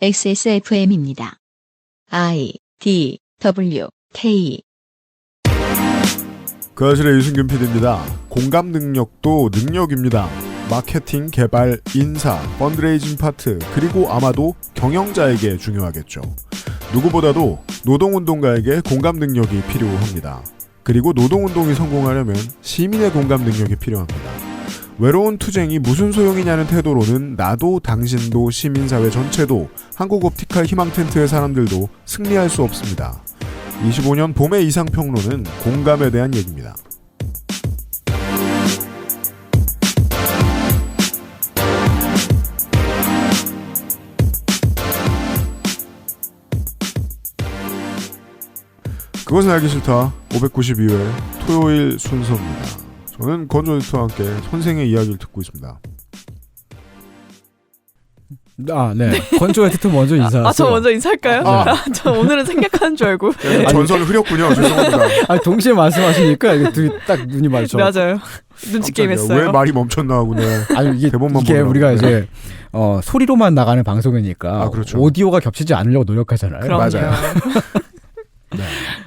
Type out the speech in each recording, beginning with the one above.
XSFM입니다. I, D, W, K. 그 아실의 유승균 PD입니다. 공감 능력도 능력입니다. 마케팅, 개발, 인사, 펀드레이징 파트, 그리고 아마도 경영자에게 중요하겠죠. 누구보다도 노동운동가에게 공감 능력이 필요합니다. 그리고 노동운동이 성공하려면 시민의 공감 능력이 필요합니다. 외로운 투쟁이 무슨 소용이냐는 태도로는 나도 당신도 시민사회 전체도 한국옵티칼 희망텐트의 사람들도 승리할 수 없습니다. 25년 봄의 이상평론은 공감에 대한 얘기입니다. 그것은 알기 싫다 592회 토요일 순서입니다. 저는 건조 에디터와 함께 선생의 이야기를 듣고 있습니다. 아, 네. 건조 에디터 먼저 인사하세요. 저 먼저 인사할까요? 저 오늘은 생략하는 줄 알고. 네. 전선을 흐렸군요. 죄송합니다. 동시에 말씀하시니까 이게 둘이 딱 눈이 마주쳐. 맞아요. 눈치 게임 했어요. 왜 말이 멈췄나 하고 아니 이게 우리가 이제 소리로만 나가는 방송이니까 그렇죠. 오디오가 겹치지 않으려고 노력하잖아요. 그럼요. 맞아요.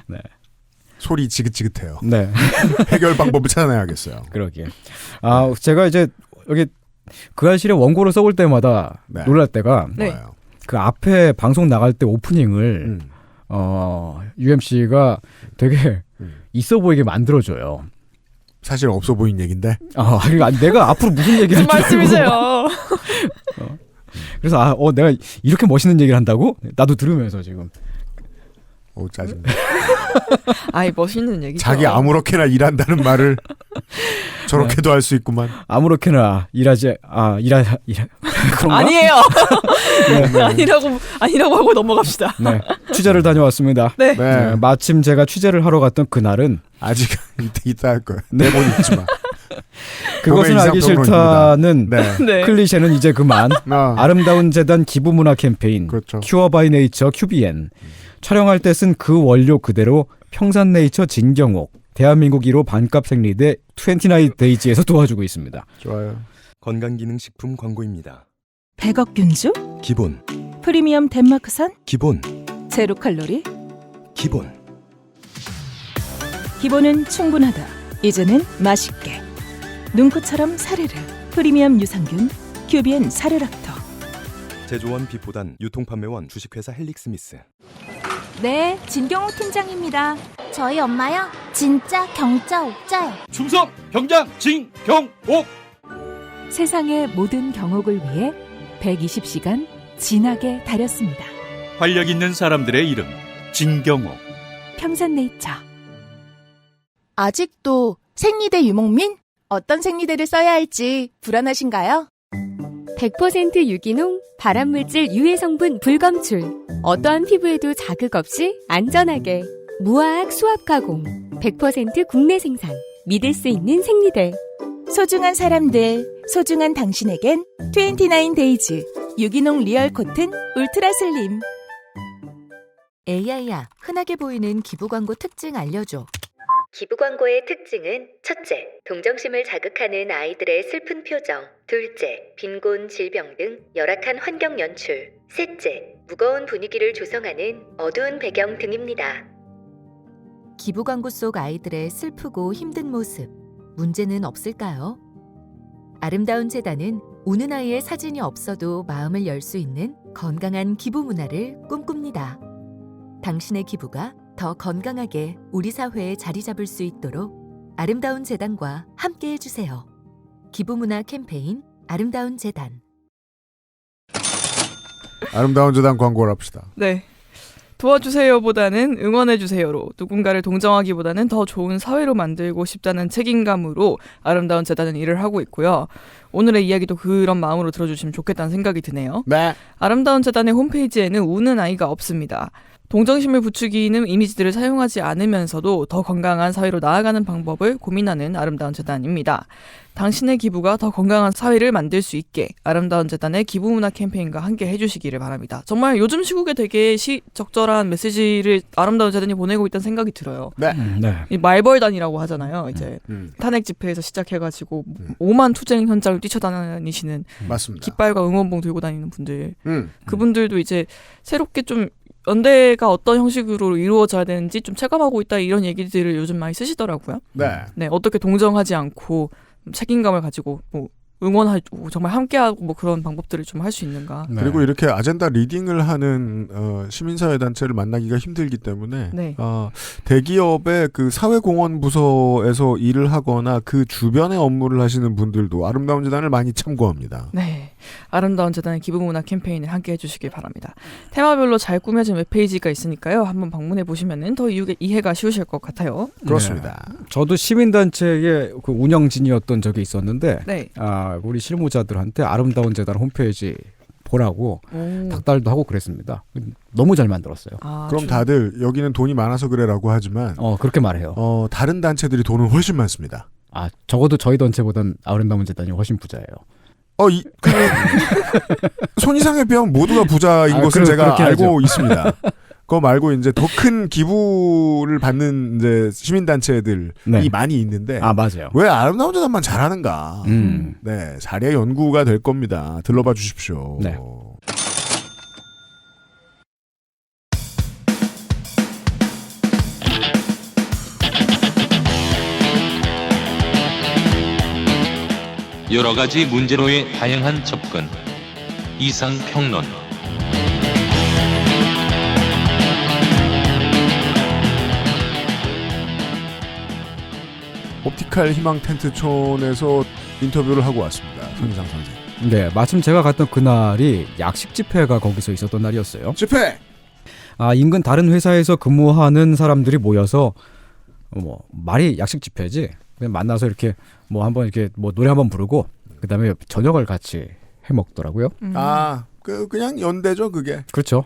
네. 소리 지긋지긋해요. 네. 해결 방법을 찾아내야겠어요. 그러게. 제가 이제 여기 그 아실의 원고를 써볼 때마다 놀랄 때가 그 앞에 방송 나갈 때 오프닝을 UMC가 되게 있어 보이게 만들어줘요. 사실 없어 보인 얘긴데. 내가 앞으로 무슨 얘기를 무슨 말씀이세요? 그래서 내가 이렇게 멋있는 얘기를 한다고? 나도 들으면서 지금. 짜증나. 멋있는 얘기죠. 자기 아무렇게나 일한다는 말을 저렇게도 할 수 있구만. 아무렇게나 일하지 그런가? 아니에요. 아니라고 하고 넘어갑시다. 네. 취재를 다녀왔습니다. 네. 마침 제가 취재를 하러 갔던 그날은 아직 이따 할 거야. 내본 있지 마. 그것은 알기 싫다는 클리셰는 이제 그만. 아름다운 재단 기부문화 캠페인 그렇죠. 큐어 바이 네이처 QBN 촬영할 때 쓴 그 원료 그대로 평산네이처 진경옥 대한민국 1호 반값 생리대 29데이지에서 도와주고 있습니다. 좋아요. 건강기능식품 광고입니다. 100억 균주? 기본. 프리미엄 덴마크산? 기본. 제로 칼로리? 기본. 기본은 충분하다. 이제는 맛있게. 눈꽃처럼 사르르. 프리미엄 유산균 QBN 사르락토. 제조원 비포단 유통판매원 주식회사 헬릭스미스. 네, 진경옥 팀장입니다. 저희 엄마요? 진짜 경자 옥자요. 충성 경장 진경옥. 세상의 모든 경옥을 위해 120시간 진하게 다렸습니다. 활력 있는 사람들의 이름 진경옥. 평산네이처. 아직도 생리대 유목민? 어떤 생리대를 써야 할지 불안하신가요? 100% 유기농, 발암물질 유해 성분 불검출. 어떠한 피부에도 자극 없이 안전하게. 무화학 수압 가공. 100% 국내 생산. 믿을 수 있는 생리대. 소중한 사람들, 소중한 당신에겐 29데이즈 유기농 리얼 코튼 울트라 슬림. AI야, 흔하게 보이는 기부 광고 특징 알려줘. 기부 광고의 특징은 첫째, 동정심을 자극하는 아이들의 슬픈 표정. 둘째, 빈곤, 질병 등 열악한 환경 연출. 셋째, 무거운 분위기를 조성하는 어두운 배경 등입니다. 기부 광고 속 아이들의 슬프고 힘든 모습, 문제는 없을까요? 아름다운 재단은 우는 아이의 사진이 없어도 마음을 열 수 있는 건강한 기부 문화를 꿈꿉니다. 당신의 기부가 더 건강하게 우리 사회에 자리 잡을 수 있도록 아름다운 재단과 함께 해주세요. 기부문화 캠페인 아름다운 재단. 아름다운 재단 광고를 합시다. 네. 도와주세요보다는 응원해주세요로 누군가를 동정하기보다는 더 좋은 사회로 만들고 싶다는 책임감으로 아름다운 재단은 일을 하고 있고요. 오늘의 이야기도 그런 마음으로 들어주시면 좋겠다는 생각이 드네요. 네. 아름다운 재단의 홈페이지에는 우는 아이가 없습니다. 동정심을 부추기는 이미지들을 사용하지 않으면서도 더 건강한 사회로 나아가는 방법을 고민하는 아름다운 재단입니다. 당신의 기부가 더 건강한 사회를 만들 수 있게 아름다운 재단의 기부문화 캠페인과 함께 해주시기를 바랍니다. 정말 요즘 시국에 되게 적절한 메시지를 아름다운 재단이 보내고 있다는 생각이 들어요. 네. 이 말벌단이라고 하잖아요. 이제 탄핵 집회에서 시작해가지고 5만 투쟁 현장을 뛰쳐다니시는 맞습니다. 깃발과 응원봉 들고 다니는 분들, 그분들도 이제 새롭게 좀 연대가 어떤 형식으로 이루어져야 되는지 좀 체감하고 있다 이런 얘기들을 요즘 많이 쓰시더라고요. 네. 어떻게 동정하지 않고 책임감을 가지고 뭐 응원하고 정말 함께하고 뭐 그런 방법들을 좀 할 수 있는가. 네. 그리고 이렇게 아젠다 리딩을 하는 시민사회 단체를 만나기가 힘들기 때문에 네. 대기업의 그 사회공헌 부서에서 일을 하거나 그 주변의 업무를 하시는 분들도 아름다운 재단을 많이 참고합니다. 네, 아름다운 재단의 기부문화 캠페인을 함께 해주시길 바랍니다. 테마별로 잘 꾸며진 웹페이지가 있으니까요. 한번 방문해 보시면 더 이해가 쉬우실 것 같아요. 그렇습니다. 네. 저도 시민단체의 그 운영진이었던 적이 있었는데 네. 우리 실무자들한테 아름다운 재단 홈페이지 보라고 닥달도 하고 그랬습니다. 너무 잘 만들었어요. 그럼 다들 여기는 돈이 많아서 그래라고 하지만 그렇게 말해요. 다른 단체들이 돈은 훨씬 많습니다. 적어도 저희 단체보단 아름다운 재단이 훨씬 부자예요. 손이상에 비하면 모두가 부자인 것을 제가 알고 하죠. 있습니다. 그거 말고 이제 더 큰 기부를 받는 이제 시민단체들이 많이 있는데. 맞아요. 왜 아름다운 재단만 잘하는가. 네, 자리의 연구가 될 겁니다. 들러봐 주십시오. 네. 여러 가지 문제로의 다양한 접근. 이상평론. 옵티칼 희망 텐트촌에서 인터뷰를 하고 왔습니다. 손희상 선생. 네, 마침 제가 갔던 그날이 약식 집회가 거기서 있었던 날이었어요. 집회! 인근 다른 회사에서 근무하는 사람들이 모여서 말이 약식 집회지. 그냥 만나서 이렇게 한번 이렇게 노래 한번 부르고 그다음에 저녁을 같이 해 먹더라고요. 그냥 연대죠, 그게. 그렇죠.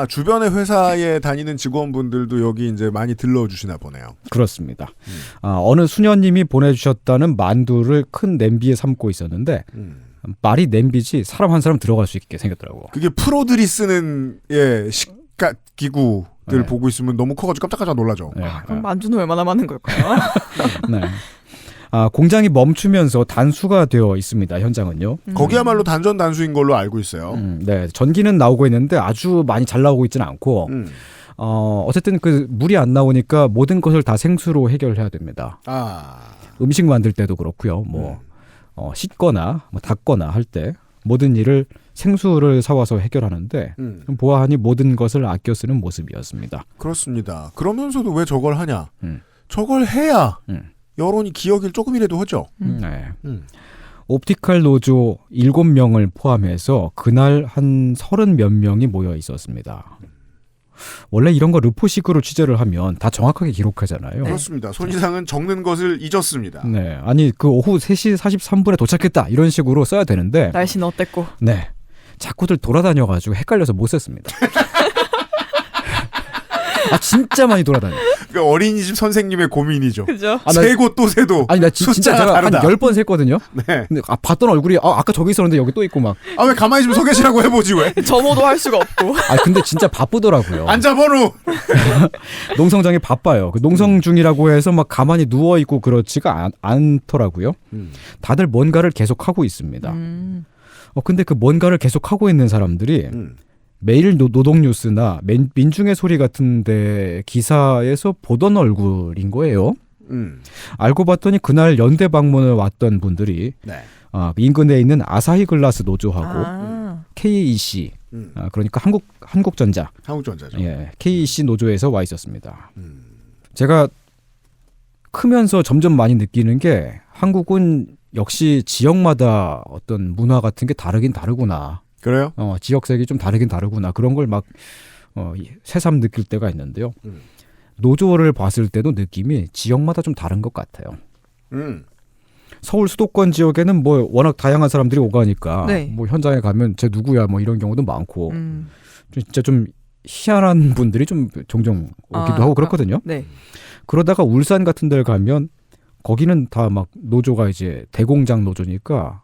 주변의 회사에 다니는 직원분들도 여기 이제 많이 들러주시나 보네요. 그렇습니다. 어느 수녀님이 보내주셨다는 만두를 큰 냄비에 삶고 있었는데 말이 냄비지 사람 한 사람 들어갈 수 있게 생겼더라고. 그게 프로들이 쓰는 식각 기구들 보고 있으면 너무 커가지고 깜짝깜짝 놀라죠. 그럼 만두는 얼마나 많은 걸까요? 네. 공장이 멈추면서 단수가 되어 있습니다. 현장은요. 거기야말로 단전 단수인 걸로 알고 있어요. 네, 전기는 나오고 있는데 아주 많이 잘 나오고 있지는 않고 어쨌든 그 물이 안 나오니까 모든 것을 다 생수로 해결해야 됩니다. 음식 만들 때도 그렇고요. 씻거나 닦거나 할 때 모든 일을 생수를 사와서 해결하는데 보아하니 모든 것을 아껴 쓰는 모습이었습니다. 그렇습니다. 그러면서도 왜 저걸 하냐? 저걸 해야 여론이 기억을 조금이라도 하죠. 네. 옵티칼 노조 7명을 포함해서 그날 한 30몇 명이 모여 있었습니다. 원래 이런 거 르포식으로 취재를 하면 다 정확하게 기록하잖아요. 그렇습니다. 손이상은 적는 것을 잊었습니다. 네, 아니 그 오후 3시 43분에 도착했다 이런 식으로 써야 되는데 날씨는 어땠고? 네, 자꾸들 돌아다녀가지고 헷갈려서 못 썼습니다. 진짜 많이 돌아다녀. 그 어린이집 선생님의 고민이죠. 그죠? 세고 또 세도. 나 진짜 제가 다르다. 한 10번 셌거든요. 네. 근데 봤던 얼굴이 아까 저기 있었는데 여기 또 있고 막. 왜 가만히 좀 서 계시라고 해보지 왜? 점호도 할 수가 없고. 근데 진짜 바쁘더라고요. 앉아번호. 농성장이 바빠요. 그 농성 중이라고 해서 막 가만히 누워 있고 그렇지가 않더라고요. 다들 뭔가를 계속 하고 있습니다. 근데 그 뭔가를 계속 하고 있는 사람들이 매일 노동뉴스나 민중의 소리 같은데 기사에서 보던 얼굴인 거예요. 알고 봤더니 그날 연대 방문을 왔던 분들이 인근에 있는 아사히 글라스 노조하고 KEC 그러니까 한국전자죠. 예, KEC 노조에서 와 있었습니다. 제가 크면서 점점 많이 느끼는 게 한국은 역시 지역마다 어떤 문화 같은 게 다르긴 다르구나. 그래요? 지역색이 좀 다르긴 다르구나. 그런 걸 막 새삼 느낄 때가 있는데요. 노조를 봤을 때도 느낌이 지역마다 좀 다른 것 같아요. 서울 수도권 지역에는 워낙 다양한 사람들이 오가니까 현장에 가면 쟤 누구야 이런 경우도 많고 진짜 좀 희한한 분들이 좀 종종 오기도 하고 그렇거든요. 네. 그러다가 울산 같은 데를 가면 거기는 다 막 노조가 이제 대공장 노조니까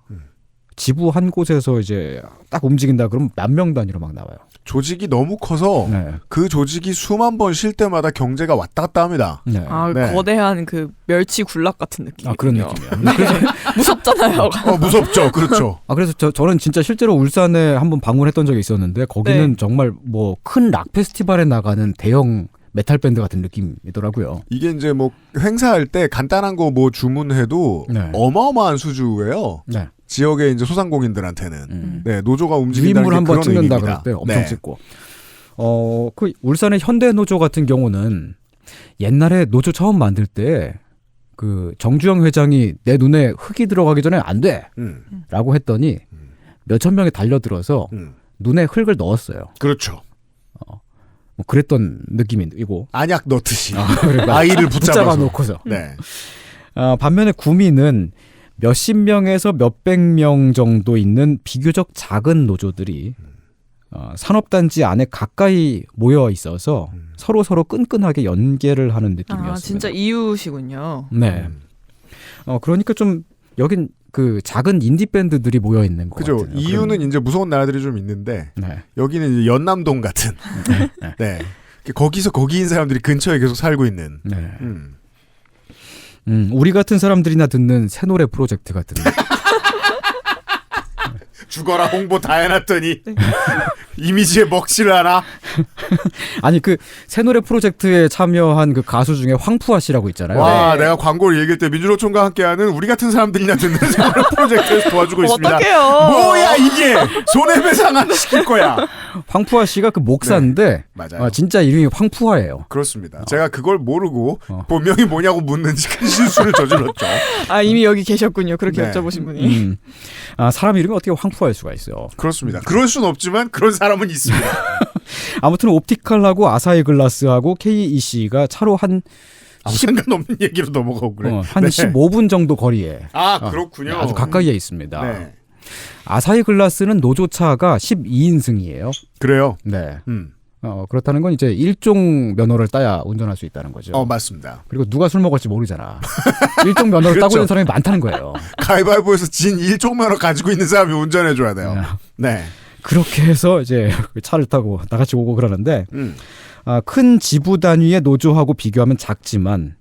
지부 한 곳에서 이제 딱 움직인다 그러면 몇 명 단위로 막 나와요. 조직이 너무 커서 네. 그 조직이 수만 번 쉴 때마다 경제가 왔다 갔다 합니다. 네. 아, 네. 거대한 그 멸치 군락 같은 느낌. 아, 그런 느낌이에요. 그래서 무섭잖아요. 무섭죠. 그렇죠. 아, 그래서 저는 진짜 실제로 울산에 한번 방문했던 적이 있었는데 거기는 네. 정말 뭐 큰 락 페스티벌에 나가는 대형 메탈 밴드 같은 느낌이더라고요. 이게 이제 뭐 행사할 때 간단한 거 뭐 주문해도 네. 어마어마한 수주예요. 네. 지역의 이제 소상공인들한테는 네, 노조가 움직인다는 유인물 게 한번 그런 찍는다 의미입니다. 그럴 때 엄청 네. 찍고. 그 울산의 현대 노조 같은 경우는 옛날에 노조 처음 만들 때 그 정주영 회장이 내 눈에 흙이 들어가기 전에 안 돼라고 했더니 몇천 명이 달려들어서 눈에 흙을 넣었어요. 그렇죠. 뭐 그랬던 느낌이고. 안약 넣듯이 그러니까 아이를 붙잡아 놓고서. 네. 반면에 구미는 몇십 명에서 몇백 명 정도 있는 비교적 작은 노조들이 산업단지 안에 가까이 모여 있어서 서로 끈끈하게 연계를 하는 느낌이었습니다. 아, 진짜 이웃이군요. 네. 그러니까 좀 여긴 그 작은 인디 밴드들이 모여 있는 것 그죠. 같아요. 이유는 이제 무서운 나라들이 좀 있는데 네. 여기는 이제 연남동 같은. 네. 거기서 거기인 사람들이 근처에 계속 살고 있는. 네. 우리 같은 사람들이나 듣는 새 노래 프로젝트 같은. 죽어라 홍보 다 해놨더니 이미지에 먹칠을 하나? 아니 그 새 노래 프로젝트에 참여한 그 가수 중에 황푸아 씨라고 있잖아요. 와, 내가 광고를 얘기할 때 민주노총과 함께하는 우리 같은 사람들이나 듣는 새 노래 프로젝트에서 도와주고 있습니다. 어떡해요? 뭐야 이게 손해배상 안 시킬 거야. 황푸아 씨가 그 목사인데 맞아요. 진짜 이름이 황푸아예요. 그렇습니다. 제가 그걸 모르고 본명이 뭐냐고 묻는지 큰 실수를 저질렀죠. 아, 이미 여기 계셨군요. 그렇게 네. 여쭤보신 분이. 사람 이름이 어떻게 황푸아일 수가 있어요. 그렇습니다. 그럴 순 없지만 그런 사람은 있습니다. 아무튼 옵티컬하고 아사히 글라스하고 KEC가 차로 한 상관없는 얘기로 넘어가고 그래. 한 네. 15분 정도 거리에 그렇군요. 아주 가까이에 있습니다. 네. 아사히 글라스는 노조차가 12인승이에요. 그래요? 네. 그렇다는 건 이제 일종 면허를 따야 운전할 수 있다는 거죠. 맞습니다. 그리고 누가 술 먹을지 모르잖아. 일종 면허를 따고 있는 사람이 많다는 거예요. 가위바위보에서 진 일종 면허 가지고 있는 사람이 운전해줘야 돼요. 네. 그렇게 해서 이제 차를 타고 나같이 오고 그러는데 큰 지부 단위의 노조하고 비교하면 작지만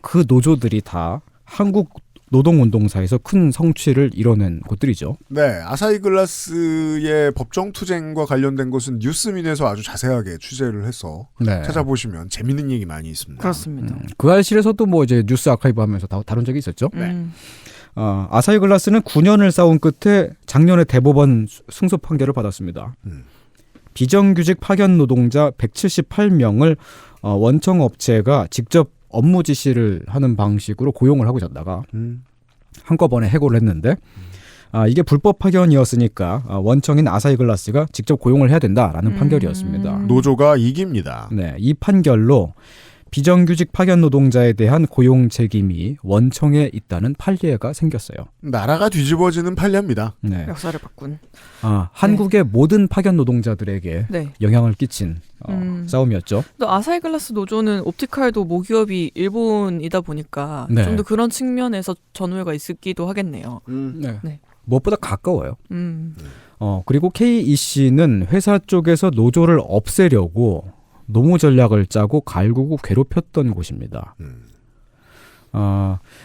그 노조들이 다 한국 노동운동사에서 큰 성취를 이뤄낸 곳들이죠. 네, 아사히 글라스의 법정 투쟁과 관련된 것은 뉴스민에서 아주 자세하게 취재를 해서 찾아보시면 재밌는 얘기 많이 있습니다. 그렇습니다. 그 알실에서도 뭐 이제 뉴스 아카이브 하면서 다룬 적이 있었죠. 아사히 글라스는 9년을 싸운 끝에 작년에 대법원 승소 판결을 받았습니다. 비정규직 파견 노동자 178명을 원청 업체가 직접 업무 지시를 하는 방식으로 고용을 하고 있었다가 한꺼번에 해고를 했는데 이게 불법 파견이었으니까 원청인 아사히 글라스가 직접 고용을 해야 된다라는 판결이었습니다. 노조가 이깁니다. 네, 이 판결로 비정규직 파견 노동자에 대한 고용 책임이 원청에 있다는 판례가 생겼어요. 나라가 뒤집어지는 판례입니다. 네. 역사를 바꾼. 한국의 모든 파견 노동자들에게 영향을 끼친 싸움이었죠. 또 아사히 글라스 노조는 옵티컬도 모기업이 일본이다 보니까 좀 더 그런 측면에서 전우회가 있기도 하겠네요. 네. 무엇보다 가까워요. 그리고 KEC는 회사 쪽에서 노조를 없애려고 노무 전략을 짜고 갈구고 괴롭혔던 곳입니다.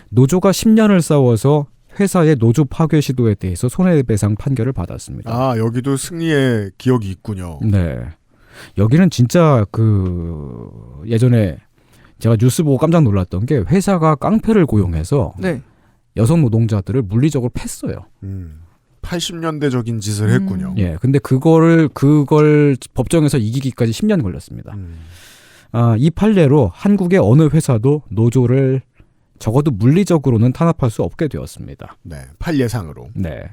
노조가 10년을 싸워서 회사의 노조 파괴 시도에 대해서 손해배상 판결을 받았습니다. 여기도 승리의 기억이 있군요. 네. 여기는 진짜 예전에 제가 뉴스 보고 깜짝 놀랐던 게 회사가 깡패를 고용해서 여성 노동자들을 물리적으로 팼어요. 80년대적인 짓을 했군요. 예, 근데 그걸 법정에서 이기기까지 10년 걸렸습니다. 이 판례로 한국의 어느 회사도 노조를 적어도 물리적으로는 탄압할 수 없게 되었습니다. 네, 판례상으로. 네.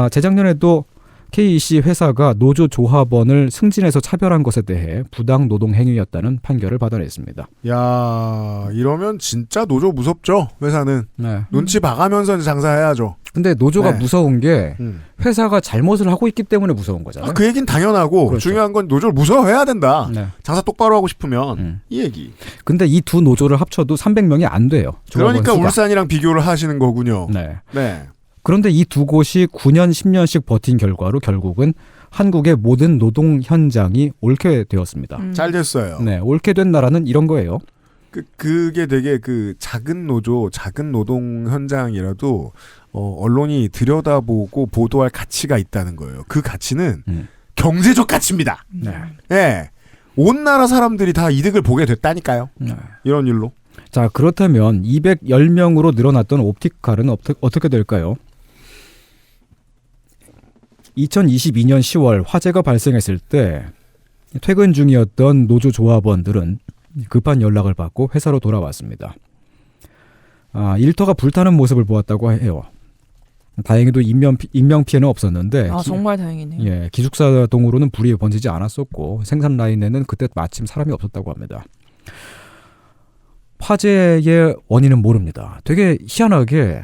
재작년에도 KEC 회사가 노조 조합원을 승진해서 차별한 것에 대해 부당 노동 행위였다는 판결을 받아냈습니다. 야, 이러면 진짜 노조 무섭죠. 회사는. 네. 눈치 봐가면서 장사해야죠. 근데 노조가 네. 무서운 게 회사가 잘못을 하고 있기 때문에 무서운 거잖아요. 그 얘기는 당연하고 그렇죠. 중요한 건 노조를 무서워해야 된다. 네. 장사 똑바로 하고 싶으면 이 얘기. 근데 이 두 노조를 합쳐도 300명이 안 돼요. 그러니까 수가. 울산이랑 비교를 하시는 거군요. 네. 네. 그런데 이 두 곳이 9년, 10년씩 버틴 결과로 결국은 한국의 모든 노동 현장이 옳게 되었습니다. 잘 됐어요. 네, 옳게 된 나라는 이런 거예요. 그게 되게 그 작은 노조, 작은 노동 현장이라도 언론이 들여다보고 보도할 가치가 있다는 거예요. 그 가치는 경제적 가치입니다. 네. 예. 온 나라 사람들이 다 이득을 보게 됐다니까요. 네. 이런 일로. 자, 그렇다면 210명으로 늘어났던 옵티칼은 어떻게 될까요? 2022년 10월 화재가 발생했을 때 퇴근 중이었던 노조 조합원들은 급한 연락을 받고 회사로 돌아왔습니다. 일터가 불타는 모습을 보았다고 해요. 다행히도 인명 피해는 없었는데 정말 다행이네요. 예, 기숙사 동으로는 불이 번지지 않았었고 생산 라인에는 그때 마침 사람이 없었다고 합니다. 화재의 원인은 모릅니다. 되게 희한하게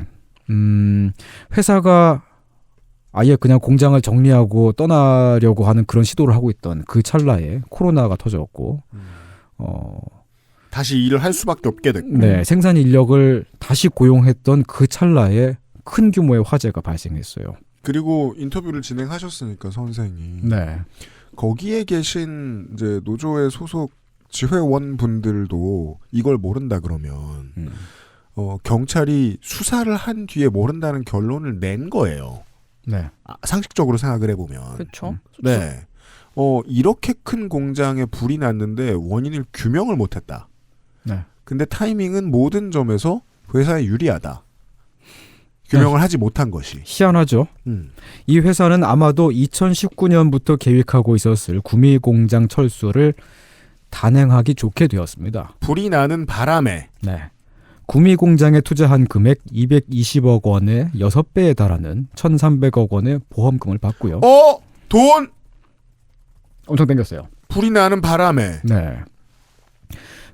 회사가 아예 그냥 공장을 정리하고 떠나려고 하는 그런 시도를 하고 있던 그 찰나에 코로나가 터졌고 다시 일을 할 수밖에 없게 됐고 네, 생산 인력을 다시 고용했던 그 찰나에 큰 규모의 화재가 발생했어요. 그리고 인터뷰를 진행하셨으니까 선생이 네. 거기에 계신 이제 노조의 소속 지회원 분들도 이걸 모른다 그러면 경찰이 수사를 한 뒤에 모른다는 결론을 낸 거예요. 네. 상식적으로 생각을 해보면. 그렇죠. 네. 이렇게 큰 공장에 불이 났는데 원인을 규명을 못했다. 네. 근데 타이밍은 모든 점에서 회사에 유리하다. 규명을 네. 하지 못한 것이. 희한하죠. 이 회사는 아마도 2019년부터 계획하고 있었을 구미 공장 철수를 단행하기 좋게 되었습니다. 불이 나는 바람에. 네. 구미 공장에 투자한 금액 220억 원의 6배에 달하는 1,300억 원의 보험금을 받고요. 돈! 엄청 땡겼어요. 불이 나는 바람에. 네.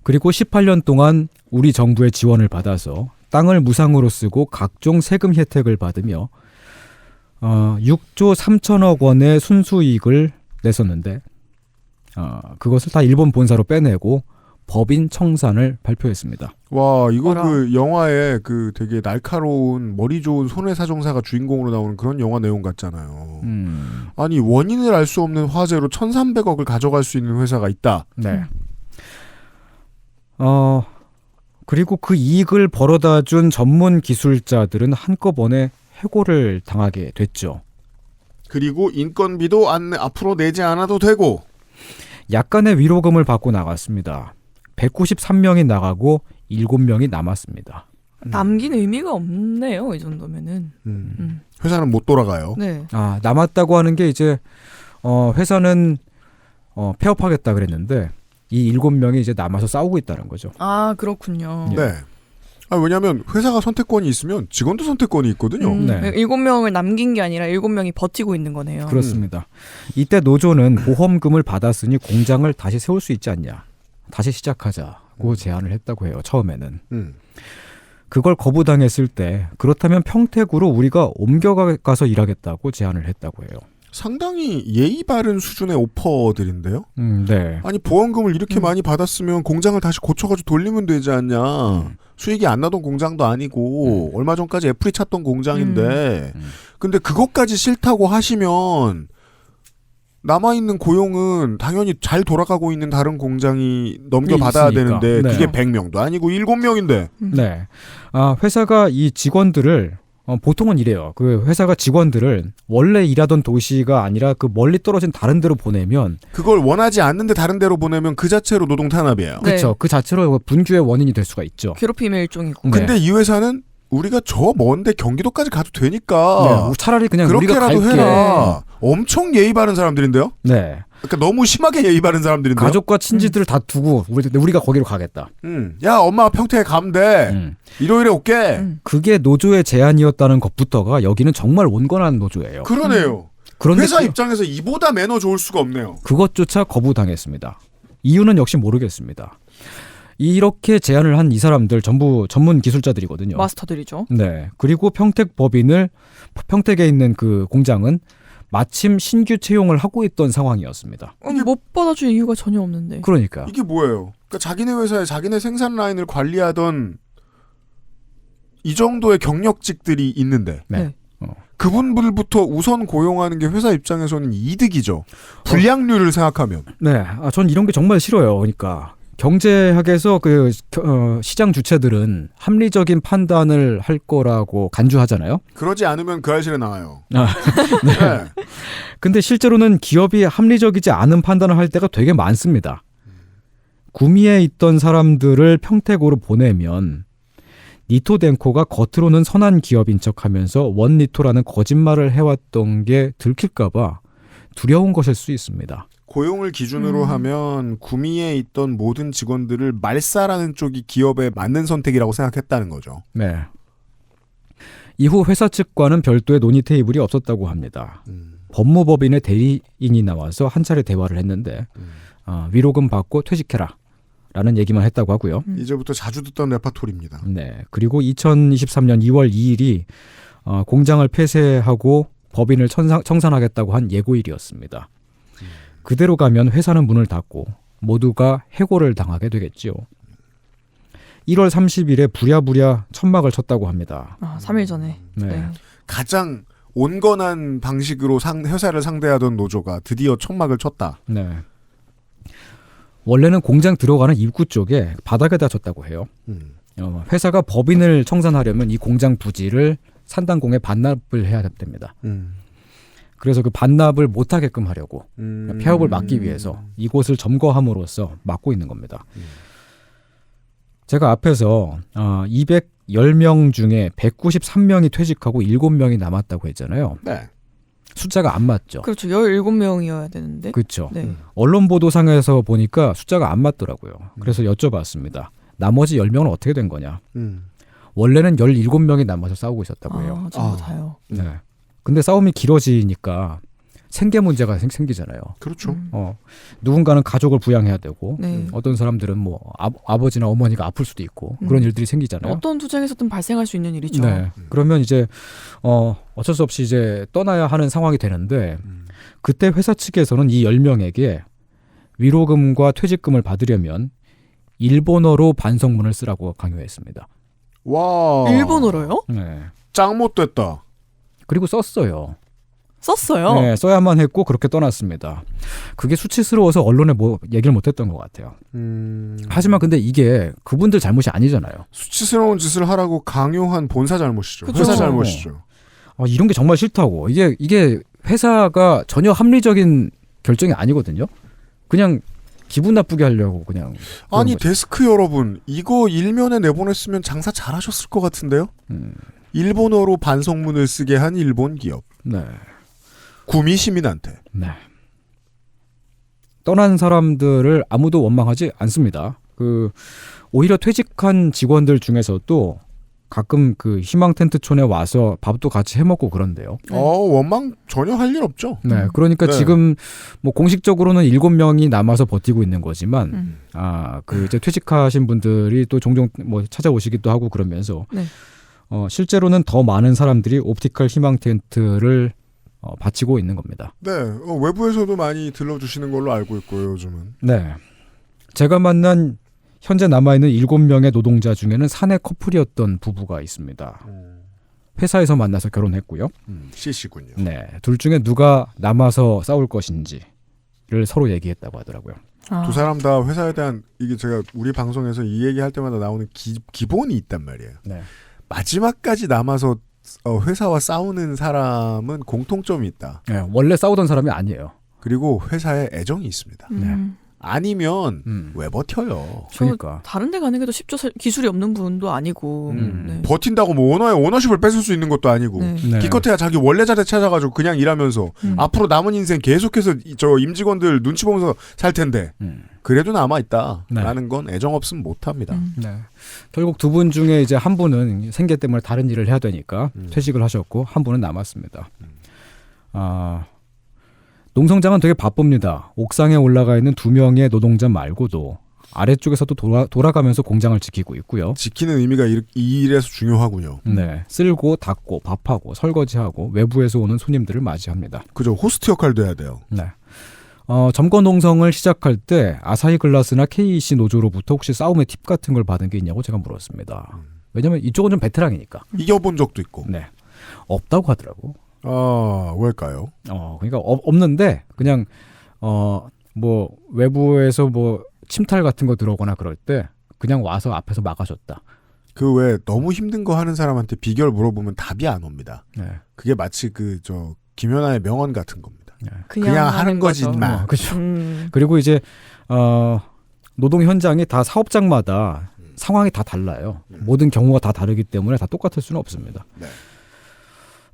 그리고 18년 동안 우리 정부의 지원을 받아서 땅을 무상으로 쓰고 각종 세금 혜택을 받으며 6조 3천억 원의 순수이익을 냈었는데 그것을 다 일본 본사로 빼내고 법인 청산을 발표했습니다. 와, 이거 그 영화에 그 되게 날카로운 머리 좋은 손해사정사가 주인공으로 나오는 그런 영화 내용 같잖아요. 아니, 원인을 알 수 없는 화재로 1,300억을 가져갈 수 있는 회사가 있다. 네. 그리고 그 이익을 벌어다 준 전문 기술자들은 한꺼번에 해고를 당하게 됐죠. 그리고 인건비도 앞으로 내지 않아도 되고 약간의 위로금을 받고 나갔습니다. 193명이 나가고 7명이 남았습니다. 남긴 의미가 없네요. 이 정도면은. 회사는 못 돌아가요. 네. 남았다고 하는 게 이제 회사는 폐업하겠다 그랬는데 이 7명이 이제 남아서 싸우고 있다는 거죠. 그렇군요. 네. 왜냐하면 회사가 선택권이 있으면 직원도 선택권이 있거든요. 네. 7명을 남긴 게 아니라 7명이 버티고 있는 거네요. 그렇습니다. 이때 노조는 보험금을 받았으니 공장을 다시 세울 수 있지 않냐. 다시 시작하자고 제안을 했다고 해요. 처음에는. 그걸 거부당했을 때 그렇다면 평택으로 우리가 옮겨가서 일하겠다고 제안을 했다고 해요. 상당히 예의 바른 수준의 오퍼들인데요. 네. 아니 보험금을 이렇게 많이 받았으면 공장을 다시 고쳐가지고 돌리면 되지 않냐. 수익이 안 나던 공장도 아니고 얼마 전까지 애플이 찼던 공장인데 근데 그것까지 싫다고 하시면 남아있는 고용은 당연히 잘 돌아가고 있는 다른 공장이 넘겨받아야 있으니까. 되는데 네. 그게 100명도 아니고 7명인데 네. 회사가 이 직원들을 보통은 이래요. 그 회사가 직원들을 원래 일하던 도시가 아니라 그 멀리 떨어진 다른 데로 보내면 그걸 원하지 않는데 다른 데로 보내면 그 자체로 노동 탄압이에요. 그렇죠. 그 자체로 분규의 원인이 될 수가 있죠. 괴롭힘의 일종이고. 근데 이 회사는 우리가 저 먼데 경기도까지 가도 되니까 차라리 그냥 우리가 그렇게라도 갈게. 해라. 엄청 예의 바른 사람들인데요. 네. 그러니까 너무 심하게 예의 바른 사람들인데요. 가족과 친지들을 다 두고 우리가 거기로 가겠다. 야, 엄마 평택에 가면 돼. 일요일에 올게. 그게 노조의 제안이었다는 것부터가 여기는 정말 온건한 노조예요. 그러네요. 그런데 회사 입장에서 이보다 매너 좋을 수가 없네요. 그것조차 거부당했습니다. 이유는 역시 모르겠습니다. 이렇게 제안을 한 이 사람들 전부 전문 기술자들이거든요. 마스터들이죠. 네. 그리고 평택에 있는 그 공장은 마침 신규 채용을 하고 있던 상황이었습니다. 못 받아줄 이유가 전혀 없는데. 그러니까. 이게 뭐예요? 그러니까 자기네 회사에 자기네 생산 라인을 관리하던 이 정도의 경력직들이 있는데 네. 그분들부터 우선 고용하는 게 회사 입장에서는 이득이죠. 불량률을 생각하면. 네. 전 이런 게 정말 싫어요. 그러니까 경제학에서 시장 주체들은 합리적인 판단을 할 거라고 간주하잖아요. 그러지 않으면 그 알실에 나와요. 네. 근데 실제로는 기업이 합리적이지 않은 판단을 할 때가 되게 많습니다. 구미에 있던 사람들을 평택으로 보내면 니토덴코가 겉으로는 선한 기업인 척하면서 원니토라는 거짓말을 해왔던 게 들킬까봐 두려운 것일 수 있습니다. 고용을 기준으로 하면 구미에 있던 모든 직원들을 말살하는 쪽이 기업에 맞는 선택이라고 생각했다는 거죠. 네. 이후 회사 측과는 별도의 논의 테이블이 없었다고 합니다. 법무법인의 대리인이 나와서 한 차례 대화를 했는데 위로금 받고 퇴직해라 라는 얘기만 했다고 하고요. 이제부터 자주 듣던 레파토리입니다. 네. 그리고 2023년 2월 2일이 공장을 폐쇄하고 법인을 청산하겠다고 한 예고일이었습니다. 그대로 가면 회사는 문을 닫고 모두가 해고를 당하게 되겠지요. 1월 30일에 부랴부랴 천막을 쳤다고 합니다. 3일 전에. 네. 가장 온건한 방식으로 회사를 상대하던 노조가 드디어 천막을 쳤다. 네. 원래는 공장 들어가는 입구 쪽에 바닥에다 쳤다고 해요. 회사가 법인을 청산하려면 이 공장 부지를 산단공에 반납을 해야 됩니다. 그래서 그 반납을 못하게끔 하려고 폐업을 막기 위해서 이곳을 점거함으로써 막고 있는 겁니다. 제가 앞에서 210명 중에 193명이 퇴직하고 7명이 남았다고 했잖아요. 네. 숫자가 안 맞죠. 그렇죠. 17명이어야 되는데. 그렇죠. 네. 언론 보도상에서 보니까 숫자가 안 맞더라고요. 그래서 여쭤봤습니다. 나머지 10명은 어떻게 된 거냐. 원래는 17명이 남아서 싸우고 있었다고 해요. 전부 다요. 네. 근데 싸움이 길어지니까 생계 문제가 생기잖아요. 그렇죠. 누군가는 가족을 부양해야 되고 네. 어떤 사람들은 뭐 아버지나 어머니가 아플 수도 있고 그런 일들이 생기잖아요. 어떤 투쟁에서든 발생할 수 있는 일이죠. 네. 그러면 이제 어쩔 수 없이 이제 떠나야 하는 상황이 되는데 그때 회사 측에서는 이 10명에게 위로금과 퇴직금을 받으려면 일본어로 반성문을 쓰라고 강요했습니다. 와. 일본어로요? 네. 짱 못됐다. 그리고 썼어요. 썼어요? 네, 써야만 했고 그렇게 떠났습니다. 그게 수치스러워서 언론에 뭐 얘기를 못했던 것 같아요. 하지만 근데 이게 그분들 잘못이 아니잖아요. 수치스러운 짓을 하라고 강요한 본사 잘못이죠. 그쵸? 회사 잘못이죠. 이런 게 정말 싫다고. 이게 회사가 전혀 합리적인 결정이 아니거든요. 그냥 기분 나쁘게 하려고 그냥. 아니 데스크 여러분 이거 일면에 내보냈으면 장사 잘하셨을 것 같은데요. 일본어로 반성문을 쓰게 한 일본 기업. 네. 구미 시민한테. 네. 떠난 사람들을 아무도 원망하지 않습니다. 오히려 퇴직한 직원들 중에서도 가끔 그 희망 텐트촌에 와서 밥도 같이 해먹고 그런데요. 원망 전혀 할 일 없죠. 네, 그러니까 네. 지금 뭐 공식적으로는 7명이 남아서 버티고 있는 거지만, 이제 퇴직하신 분들이 또 종종 뭐 찾아오시기도 하고 그러면서, 네. 실제로는 더 많은 사람들이 옵티컬 희망 텐트를 바치고 있는 겁니다. 네, 외부에서도 많이 들러주시는 걸로 알고 있고요, 요즘은. 네, 제가 만난 현재 남아있는 7명의 노동자 중에는 사내 커플이었던 부부가 있습니다. 회사에서 만나서 결혼했고요. CC군요. 네, 둘 중에 누가 남아서 싸울 것인지를 서로 얘기했다고 하더라고요. 두 사람 다 회사에 대한 이게 제가 우리 방송에서 이 얘기할 때마다 나오는 기본이 있단 말이에요. 네. 마지막까지 남아서 회사와 싸우는 사람은 공통점이 있다. 네, 원래 싸우던 사람이 아니에요. 그리고 회사에 애정이 있습니다. 네. 아니면 왜 버텨요? 그러니까 다른 데 가는 게 더 쉽죠. 기술이 없는 분도 아니고. 네. 버틴다고 뭐 오너의 오너십을 뺏을 수 있는 것도 아니고 네. 기껏해야 자기 원래 자리 찾아가지고 그냥 일하면서 앞으로 남은 인생 계속해서 저 임직원들 눈치 보면서 살 텐데 그래도 남아있다라는 건 애정 없으면 못합니다. 네. 결국 두 분 중에 이제 한 분은 생계 때문에 다른 일을 해야 되니까 퇴직을 하셨고 한 분은 남았습니다. 농성장은 되게 바쁩니다. 옥상에 올라가 있는 2명의 노동자 말고도 아래쪽에서도 돌아가면서 공장을 지키고 있고요. 지키는 의미가 이 일에서 중요하군요. 네, 쓸고 닦고 밥하고 설거지하고 외부에서 오는 손님들을 맞이합니다. 그죠. 호스트 역할도 해야 돼요. 네. 점거 농성을 시작할 때 아사히 글라스나 KEC 노조로부터 혹시 싸움의 팁 같은 걸 받은 게 있냐고 제가 물었습니다. 왜냐면 이쪽은 좀 베테랑이니까. 이겨본 적도 있고. 네. 없다고 하더라고. 왜일까요? 그러니까 없는데 그냥 뭐 외부에서 뭐 침탈 같은 거 들어오거나 그럴 때 그냥 와서 앞에서 막아줬다. 그 왜 너무 힘든 거 하는 사람한테 비결 물어보면 답이 안 옵니다. 네. 그게 마치 김연아의 명언 같은 겁니다. 네. 그냥 하는 거지 인마. 그렇죠. 그리고 이제 노동 현장이 다 사업장마다 상황이 다 달라요. 모든 경우가 다 다르기 때문에 다 똑같을 수는 없습니다. 네.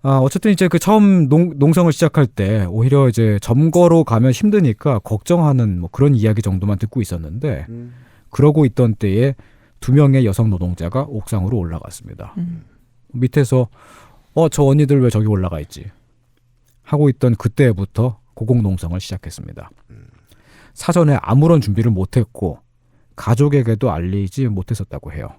어쨌든 이제 그 처음 농성을 시작할 때 오히려 이제 점거로 가면 힘드니까 걱정하는 뭐 그런 이야기 정도만 듣고 있었는데 그러고 있던 때에 2명의 여성 노동자가 옥상으로 올라갔습니다. 밑에서 저 언니들 왜 저기 올라가 있지? 하고 있던 그때부터 고공농성을 시작했습니다. 사전에 아무런 준비를 못했고 가족에게도 알리지 못했었다고 해요.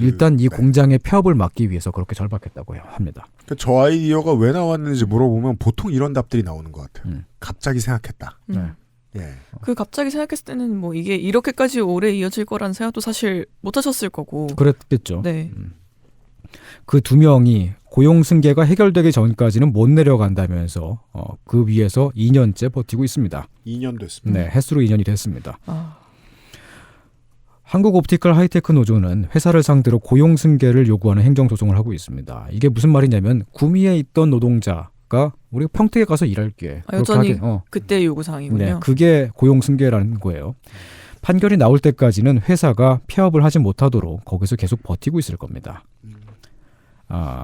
일단 이 공장의 폐업을 막기 위해서 그렇게 절박했다고 합니다. 저 아이디어가 왜 나왔는지 물어보면 보통 이런 답들이 나오는 것 같아요. 갑자기 생각했다. 예. 그 갑자기 생각했을 때는 뭐 이게 이렇게까지 오래 이어질 거라는 생각도 사실 못 하셨을 거고. 그랬겠죠. 네. 그 2명이 고용 승계가 해결되기 전까지는 못 내려간다면서 그 위에서 2년째 버티고 있습니다. 2년 됐습니다. 네, 햇수로 2년이 됐습니다. 한국옵티컬 하이테크 노조는 회사를 상대로 고용 승계를 요구하는 행정소송을 하고 있습니다. 이게 무슨 말이냐면 구미에 있던 노동자가 우리 평택에 가서 일할게. 여전히 그때 요구사항이군요. 네, 그게 고용 승계라는 거예요. 판결이 나올 때까지는 회사가 폐업을 하지 못하도록 거기서 계속 버티고 있을 겁니다.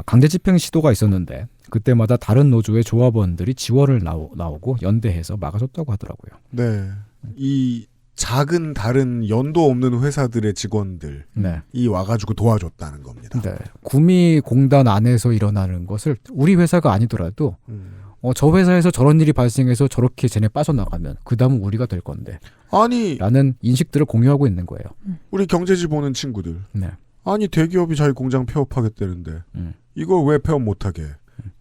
강제 집행 시도가 있었는데 그때마다 다른 노조의 조합원들이 지원을 나오고 연대해서 막아줬다고 하더라고요. 네, 이 작은 다른 연도 없는 회사들의 직원들이 와가지고 도와줬다는 겁니다. 네. 구미 공단 안에서 일어나는 것을 우리 회사가 아니더라도 저 회사에서 저런 일이 발생해서 저렇게 쟤네 빠져나가면 그 다음은 우리가 될 건데 라는 인식들을 공유하고 있는 거예요. 우리 경제지 보는 친구들. 네. 아니 대기업이 자기 공장 폐업하겠다는데 이걸 왜 폐업 못하게?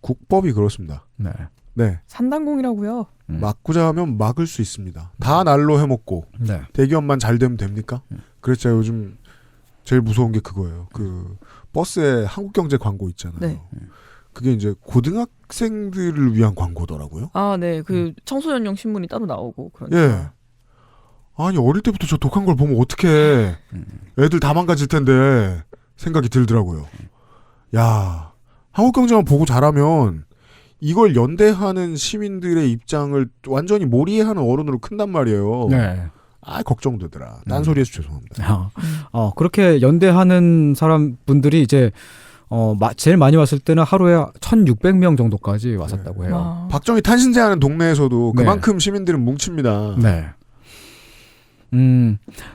국법이 그렇습니다. 네. 네. 산단공이라고요. 막고자 하면 막을 수 있습니다. 다 날로 해먹고 대기업만 잘 되면 됩니까? 그랬죠. 요즘 제일 무서운 게 그거예요. 그 버스에 한국경제 광고 있잖아요. 네. 그게 이제 고등학생들을 위한 광고더라고요. 네. 그 청소년용 신문이 따로 나오고 그러니까. 예. 아니 어릴 때부터 저 독한 걸 보면 어떡해. 애들 다 망가질 텐데 생각이 들더라고요. 야, 한국경제만 보고 자라면 이걸 연대하는 시민들의 입장을 완전히 몰이해하는 어른으로 큰단 말이에요. 네. 걱정되더라. 딴소리해서 죄송합니다. 그렇게 연대하는 분들이 이제 제일 많이 왔을 때는 하루에 1,600명 정도까지 왔었다고 해요. 박정희 탄신제하는 동네에서도 그만큼 시민들은 뭉칩니다. 네.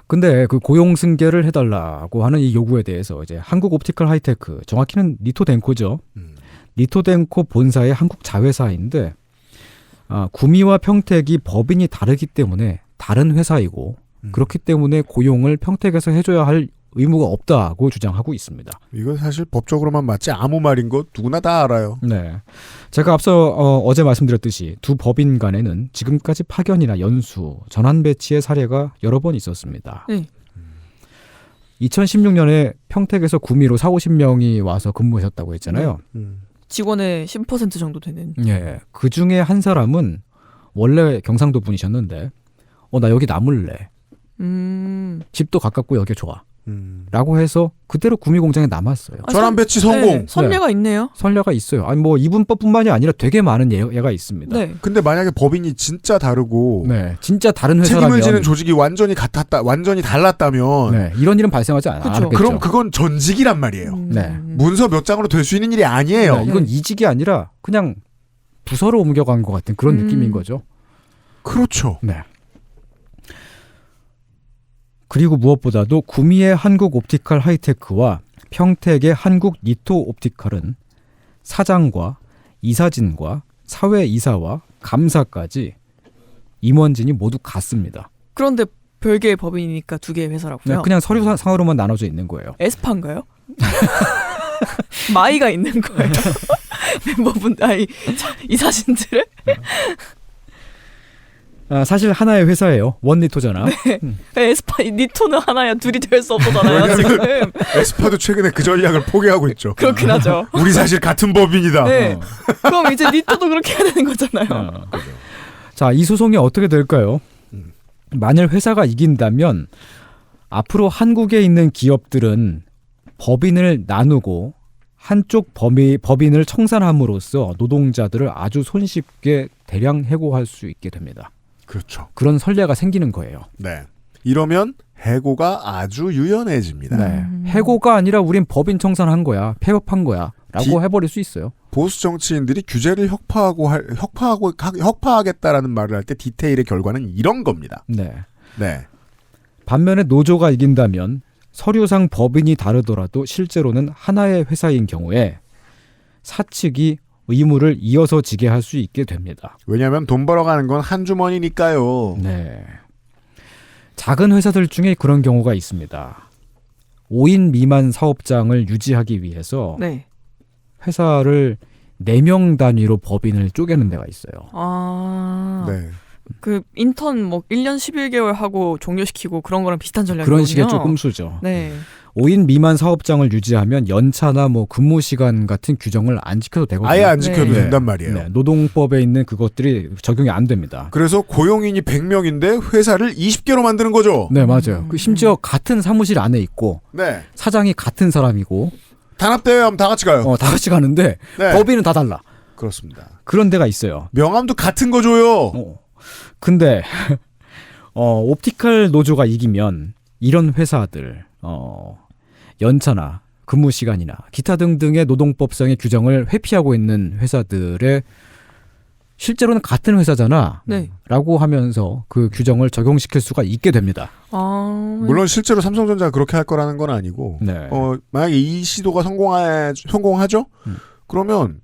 근데 그 고용 승계를 해달라고 하는 이 요구에 대해서 이제 한국 옵티컬 하이테크, 정확히는 니토덴코죠. 니토덴코 본사의 한국 자회사인데 구미와 평택이 법인이 다르기 때문에 다른 회사이고 그렇기 때문에 고용을 평택에서 해줘야 할 의무가 없다고 주장하고 있습니다. 이건 사실 법적으로만 맞지 아무 말인 거 누구나 다 알아요. 네, 제가 앞서 어제 말씀드렸듯이 두 법인 간에는 지금까지 파견이나 연수, 전환 배치의 사례가 여러 번 있었습니다. 2016년에 평택에서 구미로 40-50명이 와서 근무하셨다고 했잖아요. 직원의 10% 정도 되는. 예, 그 중에 한 사람은 원래 경상도 분이셨는데 나 여기 남을래. 집도 가깝고 여기 좋아. 라고 해서 그대로 구미 공장에 남았어요. 전환 배치 성공. 네, 선례가 있네요. 선례가 있어요. 아니 뭐 이분법뿐만이 아니라 되게 많은 예가 있습니다. 네. 근데 만약에 법인이 진짜 다르고, 진짜 다른 회사라면 책임을 지는 조직이 완전히 완전히 달랐다면, 이런 일은 발생하지 않았겠죠. 그럼 그건 전직이란 말이에요. 문서 몇 장으로 될 수 있는 일이 아니에요. 이건 이직이 아니라 그냥 부서로 옮겨간 것 같은 그런 느낌인 거죠. 그렇죠. 네. 그리고 무엇보다도 구미의 한국 옵티컬 하이테크와 평택의 한국 니토 옵티컬은 사장과 이사진과 사회이사와 감사까지 임원진이 모두 같습니다. 그런데 별개의 법인이니까 두 개의 회사라고요? 그냥 서류상으로만 나눠져 있는 거예요. 에스파인가요? 마이가 있는 거예요. 멤버분, 이 사진들을? 사실 하나의 회사예요. 원니토잖아. 네. 에스파, 니토는 하나야. 둘이 될 수 없잖아요, 지금. 에스파도 최근에 그 전략을 포기하고 있죠. 그렇긴 하죠. 우리 사실 같은 법인이다. 네. 그럼 이제 니토도 그렇게 해야 되는 거잖아요. 자, 이 소송이 어떻게 될까요? 만일 회사가 이긴다면 앞으로 한국에 있는 기업들은 법인을 나누고 한쪽 법인을 청산함으로써 노동자들을 아주 손쉽게 대량 해고할 수 있게 됩니다. 그렇죠. 그런 선례가 생기는 거예요. 네. 이러면 해고가 아주 유연해집니다. 네. 해고가 아니라 우린 법인 청산한 거야. 폐업한 거야. 라고 해버릴 수 있어요. 보수 정치인들이 규제를 혁파하겠다라는 말을 할 때 디테일의 결과는 이런 겁니다. 네. 네. 반면에 노조가 이긴다면 서류상 법인이 다르더라도 실제로는 하나의 회사인 경우에 사측이 의무를 이어서 지게 할 수 있게 됩니다. 왜냐하면 돈 벌어가는 건 한 주머니니까요. 네. 작은 회사들 중에 그런 경우가 있습니다. 5인 미만 사업장을 유지하기 위해서 네. 회사를 4명 단위로 법인을 쪼개는 데가 있어요. 네. 그 인턴 1년 11개월 하고 종료시키고 그런 거랑 비슷한 전략이거든요. 그런 식의 조금 수죠. 네. 5인 미만 사업장을 유지하면 연차나 근무 시간 같은 규정을 안 지켜도 되거든요. 아예 안 지켜도 된단 말이에요. 네. 노동법에 있는 그것들이 적용이 안 됩니다. 그래서 고용인이 100명인데 회사를 20개로 만드는 거죠. 네, 맞아요. 심지어 같은 사무실 안에 있고 네. 사장이 같은 사람이고 단합대회하면 다 같이 가요. 다 같이 가는데 네. 법인은 다 달라. 그렇습니다. 그런 데가 있어요. 명함도 같은 거 줘요. 근데 옵티컬 노조가 이기면 이런 회사들 연차나 근무 시간이나 기타 등등의 노동법상의 규정을 회피하고 있는 회사들의 실제로는 같은 회사잖아. 네. 라고 하면서 그 규정을 적용시킬 수가 있게 됩니다. 물론 실제로 삼성전자가 그렇게 할 거라는 건 아니고 네. 만약에 이 시도가 성공하죠? 그러면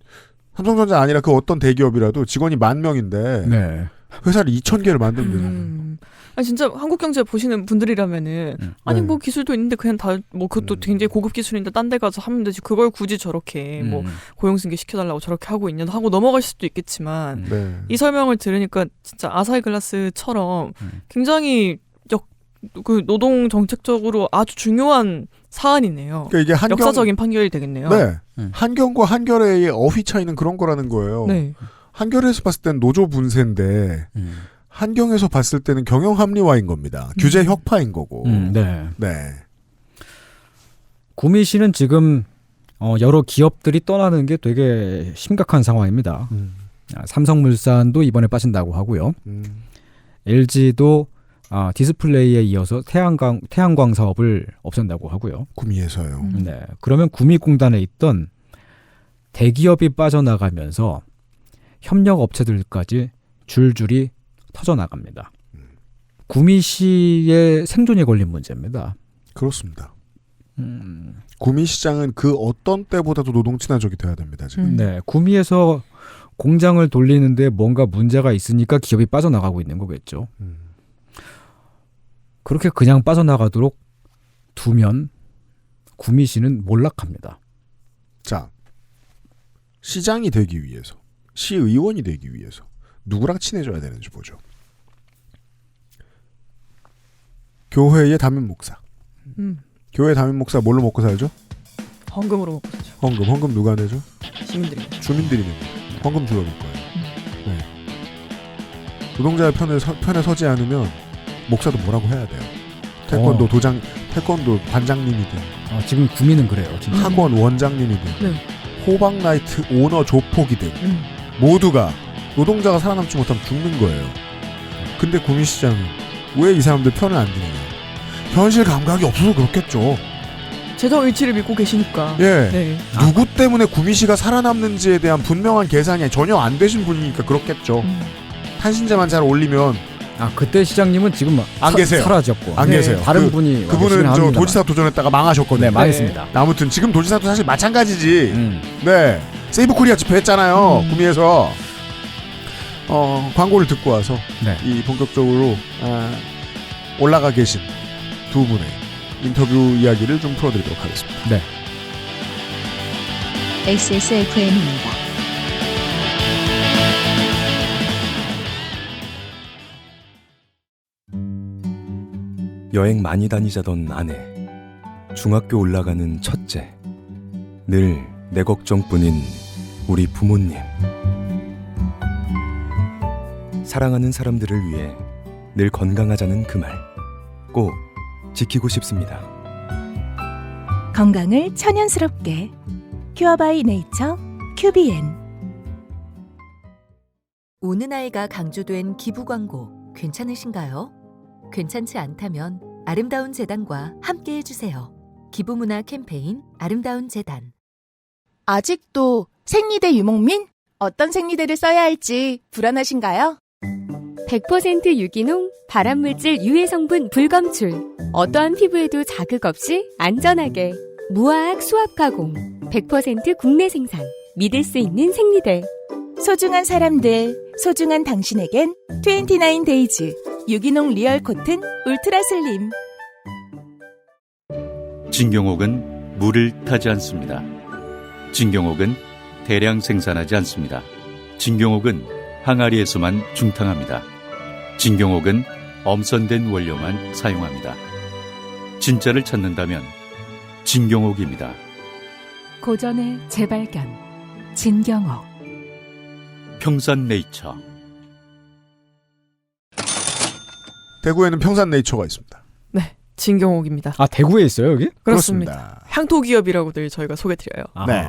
삼성전자 아니라 그 어떤 대기업이라도 직원이 10,000명인데 네. 회사를 2,000개를 만들면 되잖아요. 아니 진짜 한국경제 보시는 분들이라면은 아니 기술도 있는데 그냥 다 그것도 굉장히 고급 기술인데 딴 데 가서 하면 되지 그걸 굳이 저렇게 고용승계 시켜달라고 저렇게 하고 있냐 하고 넘어갈 수도 있겠지만 이 설명을 들으니까 진짜 아사히 글라스처럼 굉장히 그 노동 정책적으로 아주 중요한 사안이네요. 그러니까 이게 역사적인 판결이 되겠네요. 네. 한경과 한겨레의 어휘 차이는 그런 거라는 거예요. 네. 한겨레에서 봤을 땐 노조 분쇄인데 한경에서 봤을 때는 경영 합리화인 겁니다. 규제 혁파인 거고. 네. 네. 구미시는 지금 여러 기업들이 떠나는 게 되게 심각한 상황입니다. 삼성물산도 이번에 빠진다고 하고요. LG도 디스플레이에 이어서 태양광 사업을 없앤다고 하고요. 구미에서요. 네. 그러면 구미공단에 있던 대기업이 빠져나가면서 협력 업체들까지 줄줄이 터져나갑니다. 구미시의 생존이 걸린 문제입니다. 그렇습니다. 구미시장은 그 어떤 때보다도 노동 친화적이 돼야 됩니다. 지금. 네, 구미에서 공장을 돌리는데 뭔가 문제가 있으니까 기업이 빠져나가고 있는 거겠죠. 그렇게 그냥 빠져나가도록 두면 구미시는 몰락합니다. 자, 시장이 되기 위해서, 시의원이 되기 위해서 누구랑 친해져야 되는지 보죠. 교회의 담임 목사. 교회 담임 목사 뭘로 먹고 살죠? 헌금으로 먹고 살죠. 헌금 누가 내죠? 주민들이 냅니다. 헌금 줄어들 거예요. 네. 노동자의 편에 서지 않으면 목사도 뭐라고 해야 돼요. 태권도 태권도 반장님이든 지금 구미는 그래요. 진짜. 학원 원장님이든 호박나이트 오너 조폭이든 모두가 노동자가 살아남지 못하면 죽는 거예요. 근데 구미시장은 왜 이 사람들 편을 안 드느냐. 현실 감각이 없어서 그렇겠죠. 제도 의치를 믿고 계시니까. 예. 네. 누구 때문에 구미시가 살아남는지에 대한 분명한 계산이 전혀 안 되신 분이니까 그렇겠죠. 한신자만 잘 올리면. 그때 시장님은 지금 안 계세요. 사라졌고. 안 계세요. 다른 분이 그분은 저 도지사 도전했다가 망하셨거든요. 네, 망했습니다. 아무튼 지금 도지사도 사실 마찬가지지. 네. 세이브 코리아 집회했잖아요. 구미에서. 광고를 듣고 와서 네. 이 본격적으로 올라가 계신 두 분의 인터뷰 이야기를 좀 풀어드리도록 하겠습니다. 네. XSFM입니다. 여행 많이 다니자던 아내, 중학교 올라가는 첫째, 늘 내 걱정뿐인 우리 부모님. 사랑하는 사람들을 위해 늘 건강하자는 그 말 꼭 지키고 싶습니다. 건강을 천연스럽게 큐어 바이 네이처 큐비엔. 우는 아이가 강조된 기부 광고 괜찮으신가요? 괜찮지 않다면 아름다운 재단과 함께 해주세요. 기부문화 캠페인 아름다운 재단. 아직도 생리대 유목민? 어떤 생리대를 써야 할지 불안하신가요? 100% 유기농, 발암물질 유해 성분 불검출. 어떠한 피부에도 자극 없이 안전하게. 무화학 수압 가공. 100% 국내 생산. 믿을 수 있는 생리대. 소중한 사람들, 소중한 당신에겐 29데이즈 유기농 리얼 코튼 울트라 슬림. 진경옥은 물을 타지 않습니다. 진경옥은 대량 생산하지 않습니다. 진경옥은 항아리에서만 중탕합니다. 진경옥은 엄선된 원료만 사용합니다. 진짜를 찾는다면 진경옥입니다. 고전의 재발견 진경옥. 평산네이처. 대구에는 평산네이처가 있습니다. 네, 진경옥입니다. 아, 대구에 있어요, 여기? 그렇습니다. 향토 기업이라고들 저희가 소개드려요. 네.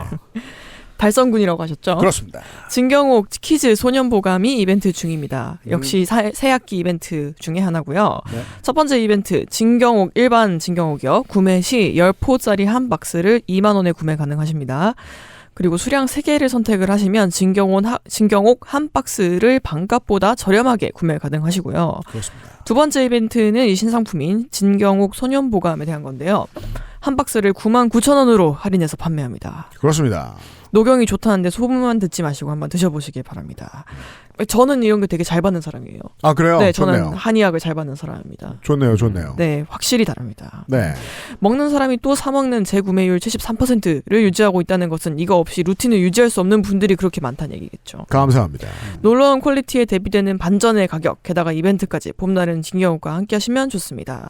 달성군이라고 하셨죠? 그렇습니다. 진경옥 키즈 소년보감이 이벤트 중입니다. 역시 새학기 이벤트 중에 하나고요. 네. 첫 번째 이벤트 진경옥 일반 진경옥이요. 구매 시 10포짜리 한 박스를 2만 원에 구매 가능하십니다. 그리고 수량 3개를 선택을 하시면 진경옥 한 박스를 반값보다 저렴하게 구매 가능하시고요. 그렇습니다. 두 번째 이벤트는 이 신상품인 진경옥 소년보감에 대한 건데요. 한 박스를 99,000원으로 할인해서 판매합니다. 그렇습니다. 녹용이 좋다는데 소문만 듣지 마시고 한번 드셔보시기 바랍니다. 저는 이런 게 되게 잘 받는 사람이에요. 아, 그래요? 네, 저는 좋네요. 한의학을 잘 받는 사람입니다. 좋네요, 좋네요. 네, 확실히 다릅니다. 네. 먹는 사람이 또 사먹는 재구매율 73%를 유지하고 있다는 것은 이거 없이 루틴을 유지할 수 없는 분들이 그렇게 많다는 얘기겠죠. 감사합니다. 놀라운 퀄리티에 대비되는 반전의 가격, 게다가 이벤트까지 봄날은 진경옥과 함께 하시면 좋습니다.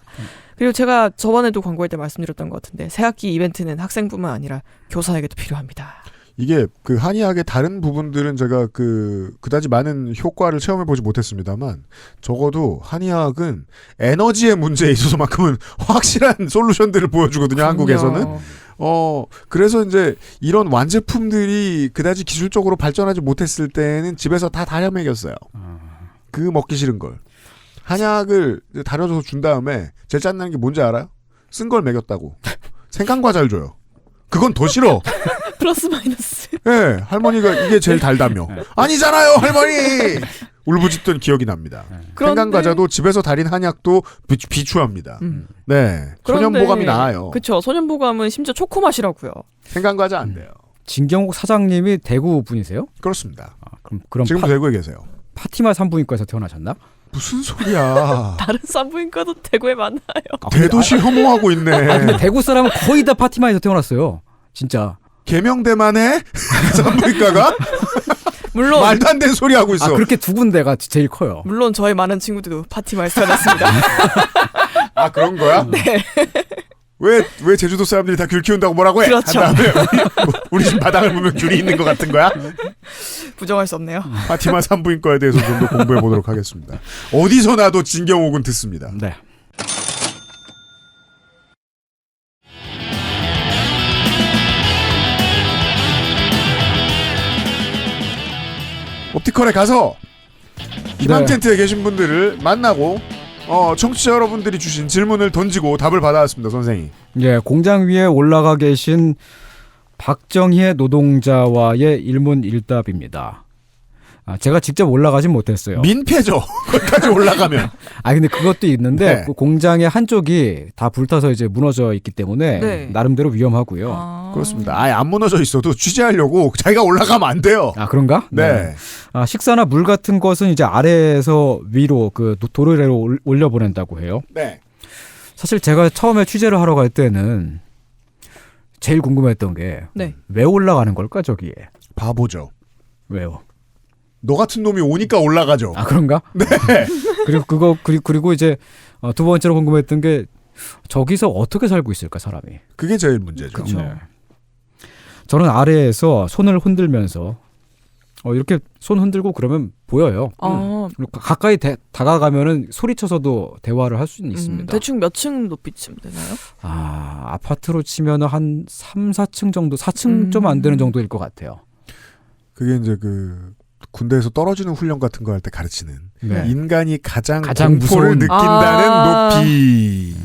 그리고 제가 저번에도 광고할 때 말씀드렸던 것 같은데 새학기 이벤트는 학생뿐만 아니라 교사에게도 필요합니다. 이게 그 한의학의 다른 부분들은 제가 그다지 많은 효과를 체험해 보지 못했습니다만 적어도 한의학은 에너지의 문제에 있어서만큼은 확실한 솔루션들을 보여주거든요. 그럼요. 한국에서는. 그래서 이제 이런 완제품들이 그다지 기술적으로 발전하지 못했을 때는 집에서 다 다려 먹였어요. 그 먹기 싫은 걸. 한약을 다려줘서 준 다음에 제일 짠나는 게 뭔지 알아요? 쓴 걸 먹였다고. 생강과자를 줘요. 그건 더 싫어. 플러스 마이너스. 네, 할머니가 이게 제일 달다며. 아니잖아요, 할머니! 울부짖던 기억이 납니다. 생강과자도 집에서 달인 한약도 비추합니다. 네, 소년보감이 나아요. 그렇죠. 소년보감은 심지어 초코 맛이라고요. 생강과자 안 돼요. 진경옥 사장님이 대구 분이세요? 그렇습니다. 그럼 지금도 대구에 계세요. 파티마 산부인과에서 태어나셨나? 무슨 소리야. 다른 산부인과도 대구에 많아요. 대도시 혐오하고 있네. 근데 대구 사람은 거의 다 파티마에서 태어났어요. 진짜. 개명대만 해? 산부인과가? 물론 말도 안 되는 소리 하고 있어. 그렇게 두 군데가 제일 커요. 물론 저희 많은 친구들도 파티마에서 태어났습니다. 아, 그런 거야? 네. 왜 제주도 사람들이 다 귤 키운다고 뭐라고 해? 그렇죠. 한 다음에 우리 집 바닥을 보면 귤이 있는 것 같은 거야? 부정할 수 없네요. 파티마 산부인과에 대해서 좀 더 공부해 보도록 하겠습니다. 어디서 나도 진경옥은 듣습니다. 네. 옵티컬에 가서 희망 네. 텐트에 계신 분들을 만나고 청취자 여러분들이 주신 질문을 던지고 답을 받아왔습니다. 선생님. 예, 공장 위에 올라가 계신 박정희의 노동자와의 일문일답입니다. 제가 직접 올라가진 못했어요. 민폐죠. 거기까지 올라가면. 근데 그것도 있는데 네. 그 공장의 한쪽이 다 불타서 이제 무너져 있기 때문에 네. 나름대로 위험하고요. 그렇습니다. 아예 안 무너져 있어도 취재하려고 자기가 올라가면 안 돼요. 그런가? 네. 식사나 물 같은 것은 이제 아래에서 위로 그 도로 위로 올려보낸다고 해요. 네. 사실 제가 처음에 취재를 하러 갈 때는 제일 궁금했던 게 왜 올라가는 걸까 저기에? 바보죠. 왜요? 너 같은 놈이 오니까 올라가죠. 그런가? 네. 그리고 이제 두 번째로 궁금했던 게 저기서 어떻게 살고 있을까 사람이? 그게 제일 문제죠. 그렇죠. 네. 저는 아래에서 손을 흔들면서 이렇게 손 흔들고 그러면 보여요. 가까이 다가가면은 소리쳐서도 대화를 할 수는 있습니다. 대충 몇 층 높이쯤 되나요? 아파트로 치면은 한 3, 4층 정도, 4층 좀 안 되는 정도일 것 같아요. 그게 이제 그 군대에서 떨어지는 훈련 같은 거 할 때 가르치는 네. 인간이 가장 무서운 공포를 느낀다는 높이.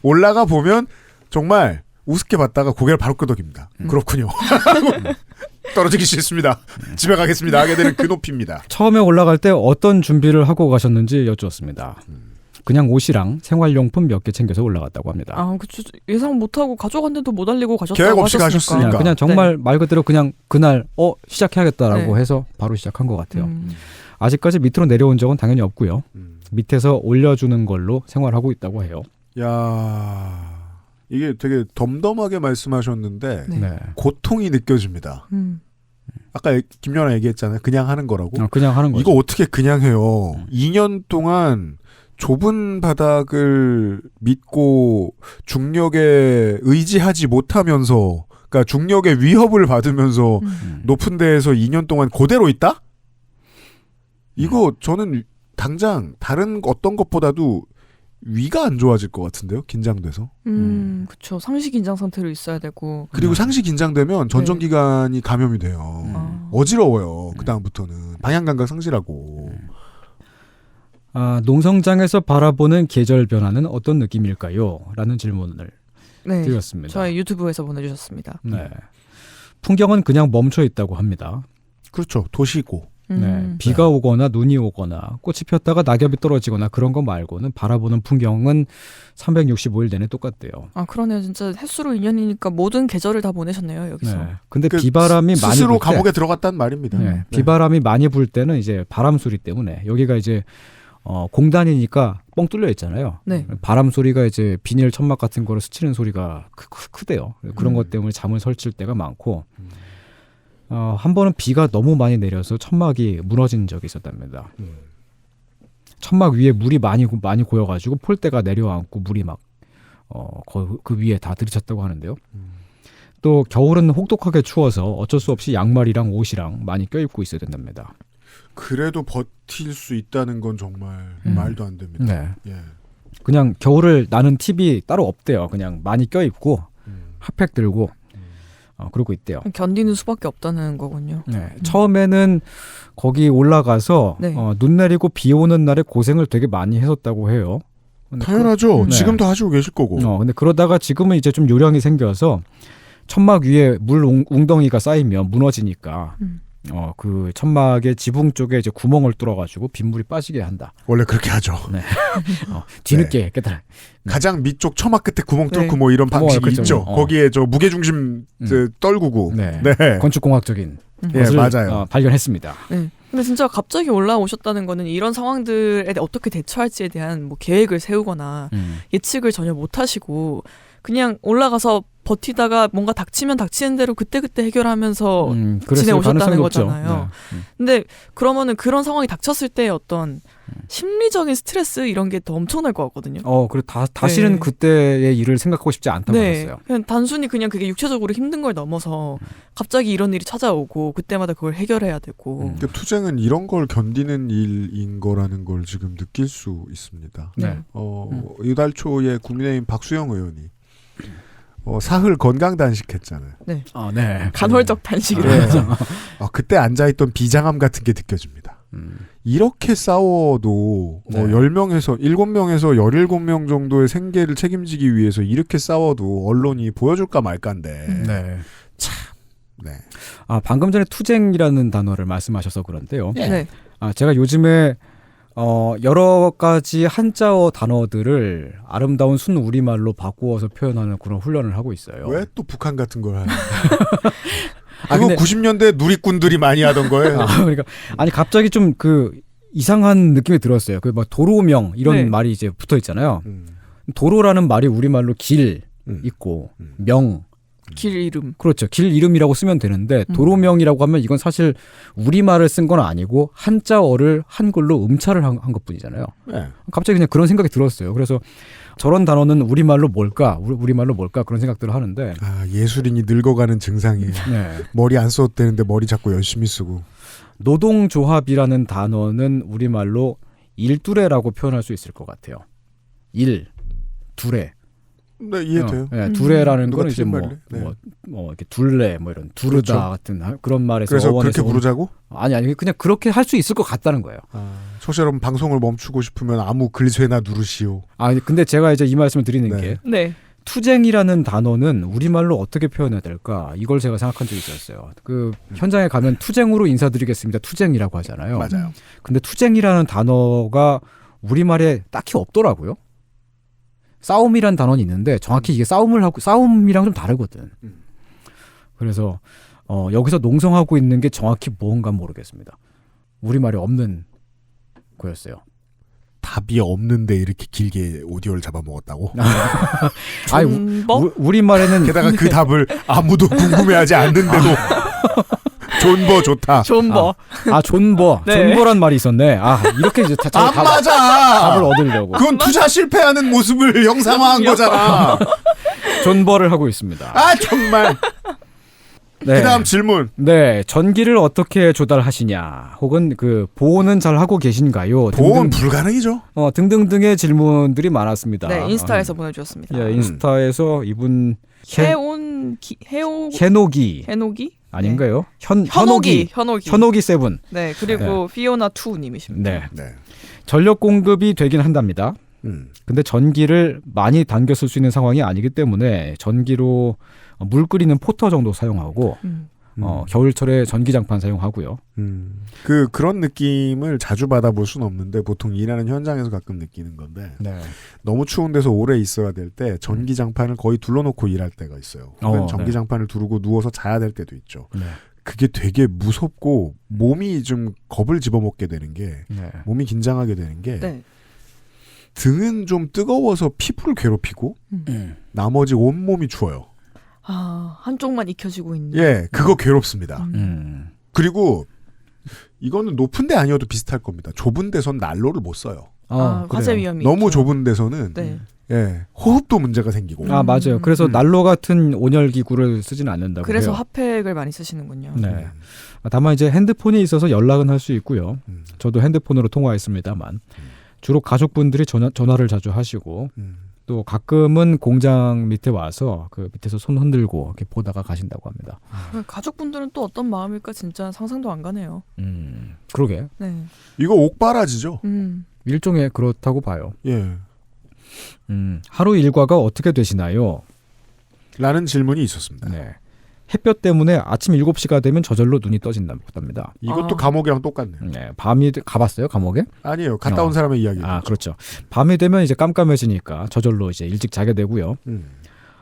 올라가 보면 정말 우습게 봤다가 고개를 바로 끄덕입니다. 그렇군요. 떨어지기 싫습니다. 집에 가겠습니다. 하게 되는 그 높이입니다. 처음에 올라갈 때 어떤 준비를 하고 가셨는지 여쭈었습니다. 그냥 옷이랑 생활용품 몇 개 챙겨서 올라갔다고 합니다. 그쵸. 예상 못하고 가져갔는데도 못 알리고 가셨다고 계획 없이 하셨으니까. 가셨으니까. 그냥 정말 말 그대로 그냥 그날 시작해야겠다라고 네. 해서 바로 시작한 것 같아요. 아직까지 밑으로 내려온 적은 당연히 없고요. 밑에서 올려주는 걸로 생활하고 있다고 해요. 야, 이게 되게 덤덤하게 말씀하셨는데 네. 고통이 느껴집니다. 아까 김연아 얘기했잖아요. 그냥 하는 거라고. 그냥 하는 거죠. 이거 어떻게 그냥 해요. 2년 동안 좁은 바닥을 믿고 중력에 의지하지 못하면서, 그러니까 중력의 위협을 받으면서 높은 데에서 2년 동안 그대로 있다? 이거 저는 당장 다른 어떤 것보다도 위가 안 좋아질 것 같은데요? 긴장돼서. 그쵸. 상시 긴장 상태로 있어야 되고. 그리고 상시 긴장되면 전정기관이 감염이 돼요. 어지러워요. 그 다음부터는 방향 감각 상실하고. 농성장에서 바라보는 계절 변화는 어떤 느낌일까요? 라는 질문을 드렸습니다. 저희 유튜브에서 보내주셨습니다. 네. 풍경은 그냥 멈춰 있다고 합니다. 그렇죠. 도시고. 네. 비가 오거나 눈이 오거나 꽃이 폈다가 낙엽이 떨어지거나 그런 거 말고는 바라보는 풍경은 365일 내내 똑같대요. 그러네요. 진짜 햇수로 인연이니까 모든 계절을 다 보내셨네요. 여기서. 네. 근데 비바람이 많이 스스로 불 때, 감옥에 들어갔단 말입니다. 네. 비바람이 많이 불 때는 이제 바람 소리 때문에 여기가 이제 공단이니까 뻥 뚫려 있잖아요. 네. 바람 소리가 이제 비닐 천막 같은 거를 스치는 소리가 크대요. 그런 것 때문에 잠을 설칠 때가 많고 한 번은 비가 너무 많이 내려서 천막이 무너진 적이 있었답니다. 천막 위에 물이 많이 고여가지고 폴대가 내려앉고 물이 막 그 위에 다 들이쳤다고 하는데요. 또 겨울은 혹독하게 추워서 어쩔 수 없이 양말이랑 옷이랑 많이 껴입고 있어야 된답니다. 그래도 버틸 수 있다는 건 정말 말도 안 됩니다. 네. 예. 그냥 겨울을 나는 팁이 따로 없대요. 그냥 많이 껴입고 핫팩 들고 그러고 있대요. 견디는 수밖에 없다는 거군요. 네. 처음에는 거기 올라가서 눈 내리고 비 오는 날에 고생을 되게 많이 했었다고 해요. 당연하죠. 지금도 하시고 계실 거고. 근데 그러다가 지금은 이제 좀 요령이 생겨서 천막 위에 물 웅덩이가 쌓이면 무너지니까 그 천막의 지붕 쪽에 이제 구멍을 뚫어가지고 빗물이 빠지게 한다. 원래 그렇게 하죠. 네. 뒤늦게 깨달아. 가장 밑쪽 처막 끝에 구멍 뚫고 뭐 이런 방식이 그렇죠. 있죠. 거기에 저 무게중심 떨구고. 네. 네. 건축공학적인 예, 맞아요. 발견했습니다. 네. 근데 진짜 갑자기 올라오셨다는 거는 이런 상황들에 어떻게 대처할지에 대한 뭐 계획을 세우거나 예측을 전혀 못 하시고 그냥 올라가서 버티다가 뭔가 닥치면 닥치는 대로 그때그때 해결하면서 지내오셨다는 거잖아요. 네. 근데 그러면은 그런 상황이 닥쳤을 때 어떤 심리적인 스트레스 이런 게 더 엄청날 것 같거든요. 그리고 다시는 그때의 일을 생각하고 싶지 않다고 했어요. 그냥 단순히 그냥 그게 육체적으로 힘든 걸 넘어서 갑자기 이런 일이 찾아오고 그때마다 그걸 해결해야 되고. 그러니까 투쟁은 이런 걸 견디는 일인 거라는 걸 지금 느낄 수 있습니다. 네. 이달 초에 국민의힘 박수영 의원이 사흘 건강 단식했잖아요. 네. 네. 간헐적 단식이라죠. 그때 앉아있던 비장함 같은 게 느껴집니다. 이렇게 싸워도 10명에서 7명에서 17명 정도의 생계를 책임지기 위해서 이렇게 싸워도 언론이 보여줄까 말까인데. 네. 참. 네. 방금 전에 투쟁이라는 단어를 말씀하셔서 그런데요. 네. 제가 요즘에 여러 가지 한자어 단어들을 아름다운 순 우리말로 바꾸어서 표현하는 그런 훈련을 하고 있어요. 왜 또 북한 같은 걸 하는? 아, 그거 근데 90년대 누리꾼들이 많이 하던 거예요. 그러니까 갑자기 좀 그 이상한 느낌이 들었어요. 그 막 도로명 이런 네. 말이 이제 붙어 있잖아요. 도로라는 말이 우리말로 길 있고 명 길 이름. 그렇죠. 길 이름이라고 쓰면 되는데 도로명이라고 하면 이건 사실 우리말을 쓴 건 아니고 한자어를 한글로 음차를 한 것뿐이잖아요. 네. 갑자기 그냥 그런 생각이 들었어요. 그래서 저런 단어는 우리말로 뭘까? 우리말로 뭘까? 그런 생각들을 하는데 예술인이 늙어가는 증상이에요. 네. 머리 안 써도 되는데 머리 자꾸 열심히 쓰고. 노동조합이라는 단어는 우리말로 일두레라고 표현할 수 있을 것 같아요. 일, 두레. 네, 이해돼요. 두레라는 거는 이제 네. 이렇게 둘레 이런 두르다 그렇죠. 같은 그런 말에서 그래서 어원에서 그렇게 부르자고? 아니 그냥 그렇게 할 수 있을 것 같다는 거예요. 청취자 여러분 방송을 멈추고 싶으면 아무 글쇠나 누르시오. 근데 제가 이제 이 말씀을 드리는 게 투쟁이라는 단어는 우리말로 어떻게 표현해야 될까? 이걸 제가 생각한 적이 있었어요. 그 현장에 가면 투쟁으로 인사드리겠습니다. 투쟁이라고 하잖아요. 맞아요. 근데 투쟁이라는 단어가 우리말에 딱히 없더라고요. 싸움이란 단어는 있는데 정확히 이게 싸움이랑 좀 다르거든. 그래서 여기서 농성하고 있는 게 정확히 뭔가 모르겠습니다. 우리말에 없는 거였어요. 답이 없는데 이렇게 길게 오디오를 잡아먹었다고? 우리말에는 게다가 그 답을 아무도 궁금해하지 않는데도 존버 좋다. 존버. 존버. 네. 존버란 말이 있었네. 이렇게 이제 안 맞아. 답을 얻으려고. 그건 투자 실패하는 모습을 영상화한 거잖아. 존버를 하고 있습니다. 정말. 네. 그다음 질문. 네, 전기를 어떻게 조달하시냐, 혹은 그 보온은 잘 하고 계신가요? 보온 불가능이죠. 등등등의 질문들이 많았습니다. 네, 인스타에서 보내주셨습니다. 예, 인스타에서 이분 해노기 아닌가요? 현오기 세븐. 네, 그리고 피오나 투님이십니다. 네. 전력 공급이 되긴 한답니다. 근데 전기를 많이 당겨 쓸 수 있는 상황이 아니기 때문에 전기로 물 끓이는 포터 정도 사용하고 겨울철에 전기장판 사용하고요. 그런 느낌을 자주 받아볼 수는 없는데 보통 일하는 현장에서 가끔 느끼는 건데 너무 추운 데서 오래 있어야 될 때 전기장판을 거의 둘러놓고 일할 때가 있어요. 혹은 전기장판을 두르고 누워서 자야 될 때도 있죠. 그게 되게 무섭고 몸이 좀 겁을 집어먹게 되는 게 몸이 긴장하게 되는 게 등은 좀 뜨거워서 피부를 괴롭히고 나머지 온몸이 추워요. 한쪽만 익혀지고 있는. 예, 그거 괴롭습니다. 그리고 이거는 높은 데 아니어도 비슷할 겁니다. 좁은 데선 난로를 못 써요. 화재 위험이 너무 있죠. 좁은 데서는 호흡도 문제가 생기고. 맞아요. 그래서 난로 같은 온열 기구를 쓰지는 않는다고 그래서 해요. 핫팩을 많이 쓰시는군요. 네. 다만 이제 핸드폰이 있어서 연락은 할 수 있고요. 저도 핸드폰으로 통화했습니다만 주로 가족분들이 전화를 자주 하시고 또 가끔은 공장 밑에 와서 그 밑에서 손 흔들고 이렇게 보다가 가신다고 합니다. 가족분들은 또 어떤 마음일까 진짜 상상도 안 가네요. 그러게. 네. 이거 옥바라지죠. 일종의 그렇다고 봐요. 예. 하루 일과가 어떻게 되시나요? 라는 질문이 있었습니다. 네. 햇볕 때문에 아침 7시가 되면 저절로 눈이 떠진답니다. 이것도 감옥이랑 똑같네요. 네, 밤이 가봤어요, 감옥에? 아니에요. 갔다 온 사람의 이야기예요. 그렇죠. 밤이 되면 이제 깜깜해지니까 저절로 이제 일찍 자게 되고요.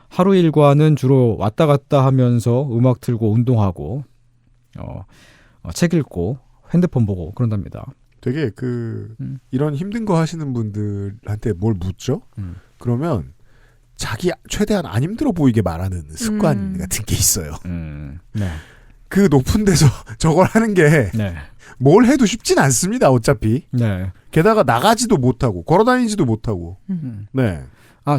하루 일과는 주로 왔다 갔다 하면서 음악 틀고 운동하고 책 읽고 핸드폰 보고 그런답니다. 되게 이런 힘든 거 하시는 분들한테 뭘 묻죠? 그러면 자기 최대한 안 힘들어 보이게 말하는 습관 같은 게 있어요. 그 높은 데서 저걸 하는 게 뭘 해도 쉽진 않습니다. 어차피. 게다가 나가지도 못하고 걸어다니지도 못하고. 네.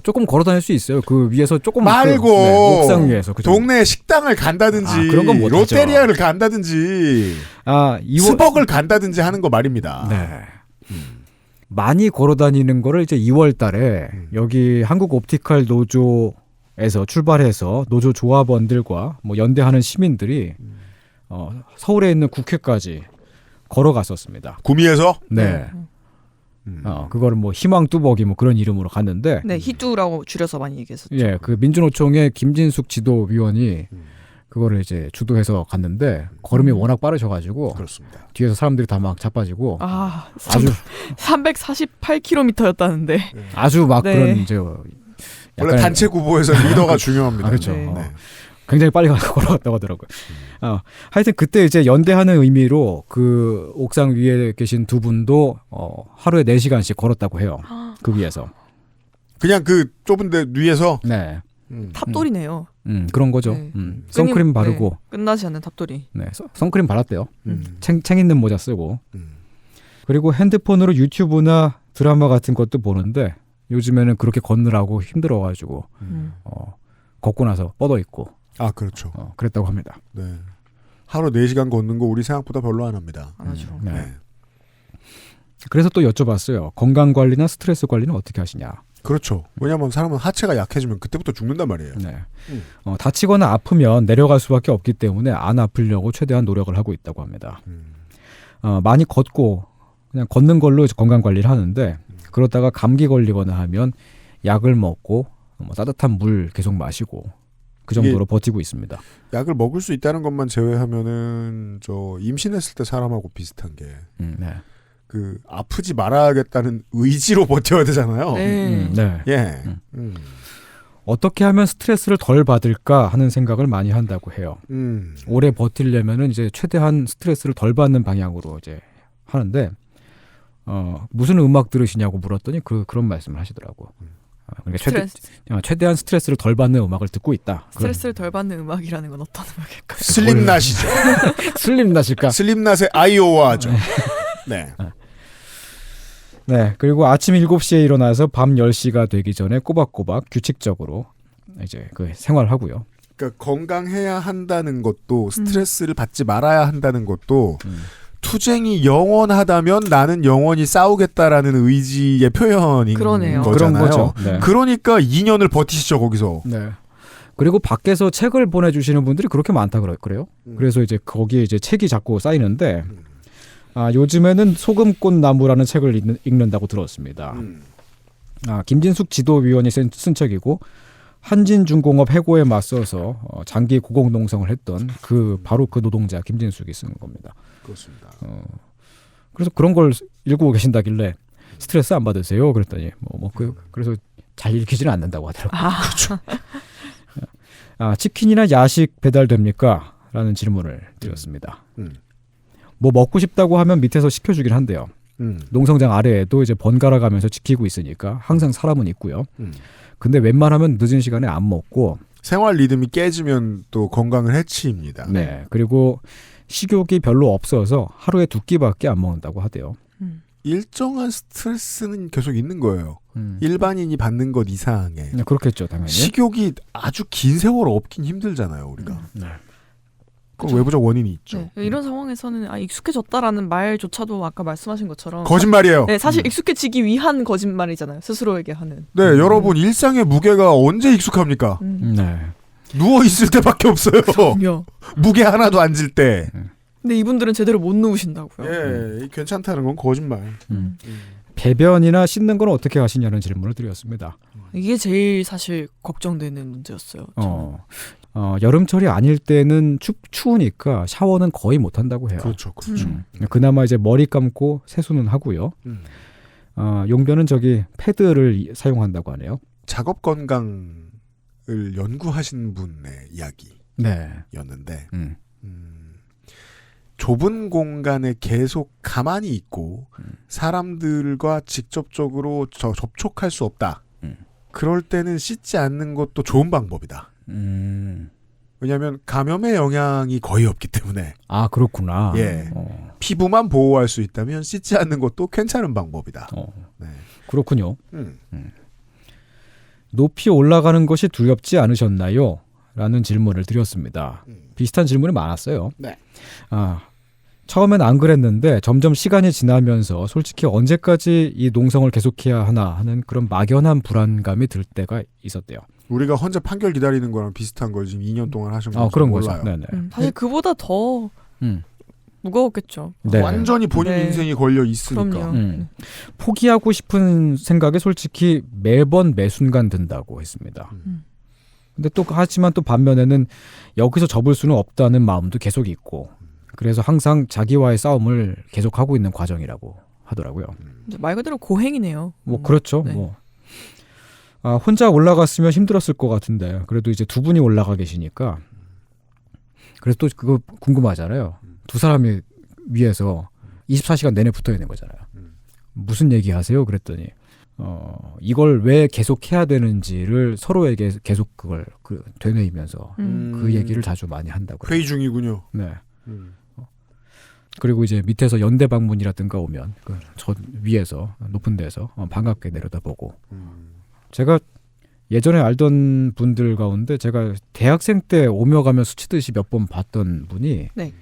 조금 걸어다닐 수 있어요. 그 위에서 조금 말고 옥상 위에서 동네 식당을 간다든지 그런 건 못하죠. 롯데리아를 간다든지 스벅을 간다든지 하는 거 말입니다. 네. 많이 걸어다니는 거를 이제 2월 달에 여기 한국 옵티컬 노조에서 출발해서 노조 조합원들과 연대하는 시민들이 서울에 있는 국회까지 걸어갔었습니다. 구미에서? 네. 그거를 희망 뚜벅이 그런 이름으로 갔는데. 네, 히뚜라고 줄여서 많이 얘기했었죠. 예, 그 민주노총의 김진숙 지도위원이 그거를 이제 주도해서 갔는데 걸음이 워낙 빠르셔가지고 그렇습니다. 뒤에서 사람들이 다 막 자빠지고 아주 348km였다는데 아주 막 네. 그런 이제 원래 단체 구보에서 리더가 중요합니다. 그렇죠. 네. 굉장히 빨리 걸어갔다고 하더라고요. 하여튼 그때 이제 연대하는 의미로 그 옥상 위에 계신 두 분도 하루에 4시간씩 걸었다고 해요. 그 위에서. 그냥 그 좁은 데 위에서? 네. 탑돌이네요. 그런 거죠. 네. 선크림 바르고. 네. 끝나지 않는 탑돌이. 네. 선크림 발랐대요. 챙 있는 모자 쓰고. 그리고 핸드폰으로 유튜브나 드라마 같은 것도 보는데 요즘에는 그렇게 걷느라고 힘들어가지고 걷고 나서 뻗어 있고. 아, 그렇죠. 그랬다고 합니다. 네. 하루 4시간 걷는 거 우리 생각보다 별로 안 합니다. 안 하죠. 네. 그래서 또 여쭤봤어요. 건강 관리나 스트레스 관리는 어떻게 하시냐? 그렇죠. 왜냐하면 사람은 하체가 약해지면 그때부터 죽는단 말이에요. 네. 다치거나 아프면 내려갈 수밖에 없기 때문에 안 아프려고 최대한 노력을 하고 있다고 합니다. 많이 걷고 그냥 걷는 걸로 건강 관리를 하는데 그러다가 감기 걸리거나 하면 약을 먹고 따뜻한 물 계속 마시고 그 정도로 버티고 있습니다. 약을 먹을 수 있다는 것만 제외하면은 저 임신했을 때 사람하고 비슷한 게 네. 그 아프지 말아야겠다는 의지로 버텨야 되잖아요. 네. 예. 어떻게 하면 스트레스를 덜 받을까 하는 생각을 많이 한다고 해요. 오래 버틸려면은 이제 최대한 스트레스를 덜 받는 방향으로 이제 하는데 무슨 음악 들으시냐고 물었더니 그런 말씀을 하시더라고. 그러니까 최대한 스트레스를 덜 받는 음악을 듣고 있다. 스트레스를 덜 받는 음악이라는 건 어떤 음악일까요? 슬림낫이죠. 슬림낫일까? 슬림낫의 아이오와죠. 네. 네. 그리고 아침 7시에 일어나서 밤 10시가 되기 전에 꼬박꼬박 규칙적으로 이제 그 생활하고요. 그러니까 건강해야 한다는 것도 스트레스를 받지 말아야 한다는 것도 투쟁이 영원하다면 나는 영원히 싸우겠다라는 의지의 표현인 그러네요. 거잖아요. 그런 거죠. 네. 그러니까 2년을 버티시죠 거기서. 네. 그리고 밖에서 책을 보내주시는 분들이 그렇게 많다 그래요. 그래서 이제 거기에 이제 책이 자꾸 쌓이는데 요즘에는 소금꽃 나무라는 책을 읽는다고 들었습니다. 김진숙 지도위원이 쓴 책이고 한진중공업 해고에 맞서서 장기 고공농성을 했던 바로 그 노동자 김진숙이 쓴 겁니다. 그렇습니다. 그래서 그런 걸 읽고 계신다길래 스트레스 안 받으세요? 그랬더니 그래서 잘 읽히지는 않는다고 하더라고요. 그렇죠. 치킨이나 야식 배달됩니까? 라는 질문을 드렸습니다. 뭐 먹고 싶다고 하면 밑에서 시켜주긴 한대요. 농성장 아래에도 이제 번갈아 가면서 지키고 있으니까 항상 사람은 있고요. 근데 웬만하면 늦은 시간에 안 먹고 생활 리듬이 깨지면 또 건강을 해치입니다. 네. 그리고 식욕이 별로 없어서 하루에 2끼밖에 안 먹는다고 하대요. 일정한 스트레스는 계속 있는 거예요. 일반인이 받는 것 이상의. 네, 그렇겠죠, 당연히. 식욕이 아주 긴 세월 없긴 힘들잖아요, 우리가. 그건 외부적 원인이 있죠. 네, 이런 상황에서는 익숙해졌다라는 말조차도 아까 말씀하신 것처럼 거짓말이에요. 네, 사실 익숙해지기 위한 거짓말이잖아요. 스스로에게 하는. 네, 여러분 일상의 무게가 언제 익숙합니까? 네. 누워 있을 때밖에 없어요. 그럼요. 무게 하나도 안 질 때. 근데 이분들은 제대로 못 누우신다고요. 예, 괜찮다는 건 거짓말. 배변이나 씻는 건 어떻게 하시냐는 질문을 드렸습니다. 이게 제일 사실 걱정되는 문제였어요. 여름철이 아닐 때는 추우니까 샤워는 거의 못 한다고 해요. 그렇죠, 그렇죠. 그나마 이제 머리 감고 세수는 하고요. 용변은 패드를 사용한다고 하네요. 작업 건강을 연구하신 분의 이야기였는데, 좁은 공간에 계속 가만히 있고 사람들과 직접적으로 접촉할 수 없다. 그럴 때는 씻지 않는 것도 좋은 방법이다. 왜냐하면 감염의 영향이 거의 없기 때문에. 아, 그렇구나. 예. 피부만 보호할 수 있다면 씻지 않는 것도 괜찮은 방법이다. 네. 그렇군요. 높이 올라가는 것이 두렵지 않으셨나요? 라는 질문을 드렸습니다. 비슷한 질문이 많았어요. 네. 처음엔 안 그랬는데 점점 시간이 지나면서 솔직히 언제까지 이 농성을 계속해야 하나 하는 그런 막연한 불안감이 들 때가 있었대요. 우리가 혼자 판결 기다리는 거랑 비슷한 걸 지금 2년 동안 하신 건지 그런 몰라요. 거죠. 네네. 사실 그보다 더 무거웠겠죠. 네. 완전히 본인 인생이 걸려 있으니까. 그럼요. 포기하고 싶은 생각이 솔직히 매번 매 순간 든다고 했습니다. 근데 또 하지만 또 반면에는 여기서 접을 수는 없다는 마음도 계속 있고 그래서 항상 자기와의 싸움을 계속하고 있는 과정이라고 하더라고요. 말 그대로 고행이네요. 뭐 그렇죠. 네. 뭐 혼자 올라갔으면 힘들었을 것 같은데 그래도 이제 두 분이 올라가 계시니까 그래서 또 그거 궁금하잖아요. 두 사람이 위에서 24시간 내내 붙어 있는 거잖아요. 무슨 얘기 하세요? 그랬더니 이걸 왜 계속 해야 되는지를 서로에게 계속 그걸 되뇌이면서 그 얘기를 자주 많이 한다고. 회의 중이군요. 네. 그리고 이제 밑에서 연대 방문이라든가 오면 저 위에서 높은 데서 반갑게 내려다보고. 제가 예전에 알던 분들 가운데 제가 대학생 때 오며 가며 스치듯이 몇 번 봤던 분이 네.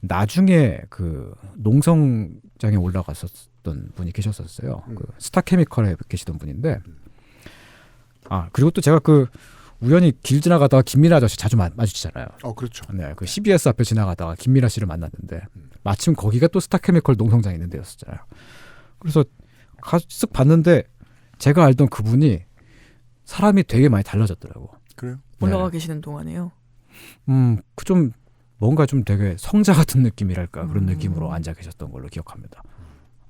나중에 그 농성장에 올라갔었던 분이 계셨었어요. 그 스타케미컬에 계시던 분인데 그리고 또 제가 우연히 길 지나가다가 김민아 아저씨 자주 마주치잖아요. 그렇죠. 네, 그 CBS 앞에 지나가다가 김민아 씨를 만났는데 마침 거기가 또 스타케미컬 농성장이 있는 데였었잖아요. 그래서 쓱 봤는데 제가 알던 그분이 사람이 되게 많이 달라졌더라고. 그래요? 올라가 계시는 동안에요. 좀 뭔가 좀 되게 성자 같은 느낌이랄까 그런 느낌으로 앉아 계셨던 걸로 기억합니다.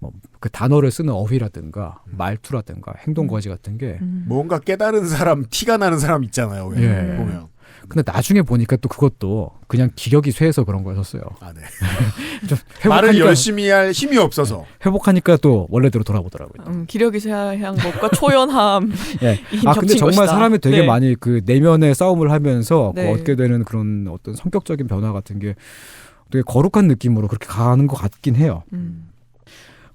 뭐 그 단어를 쓰는 어휘라든가 말투라든가 행동 거지 같은 게 뭔가 깨달은 사람, 티가 나는 사람 있잖아요. 예. 보면. 근데 나중에 보니까 또 그것도 그냥 기력이 쇠해서 그런 거였었어요. 네. 좀 말을 열심히 할 힘이 없어서. 회복하니까 또 원래대로 돌아보더라고요. 기력이 쇠한 것과 초연함. 예. 근데 정말 것이다. 사람이 되게 네. 많이 그 내면의 싸움을 하면서 네. 얻게 되는 그런 어떤 성격적인 변화 같은 게 되게 거룩한 느낌으로 그렇게 가는 것 같긴 해요.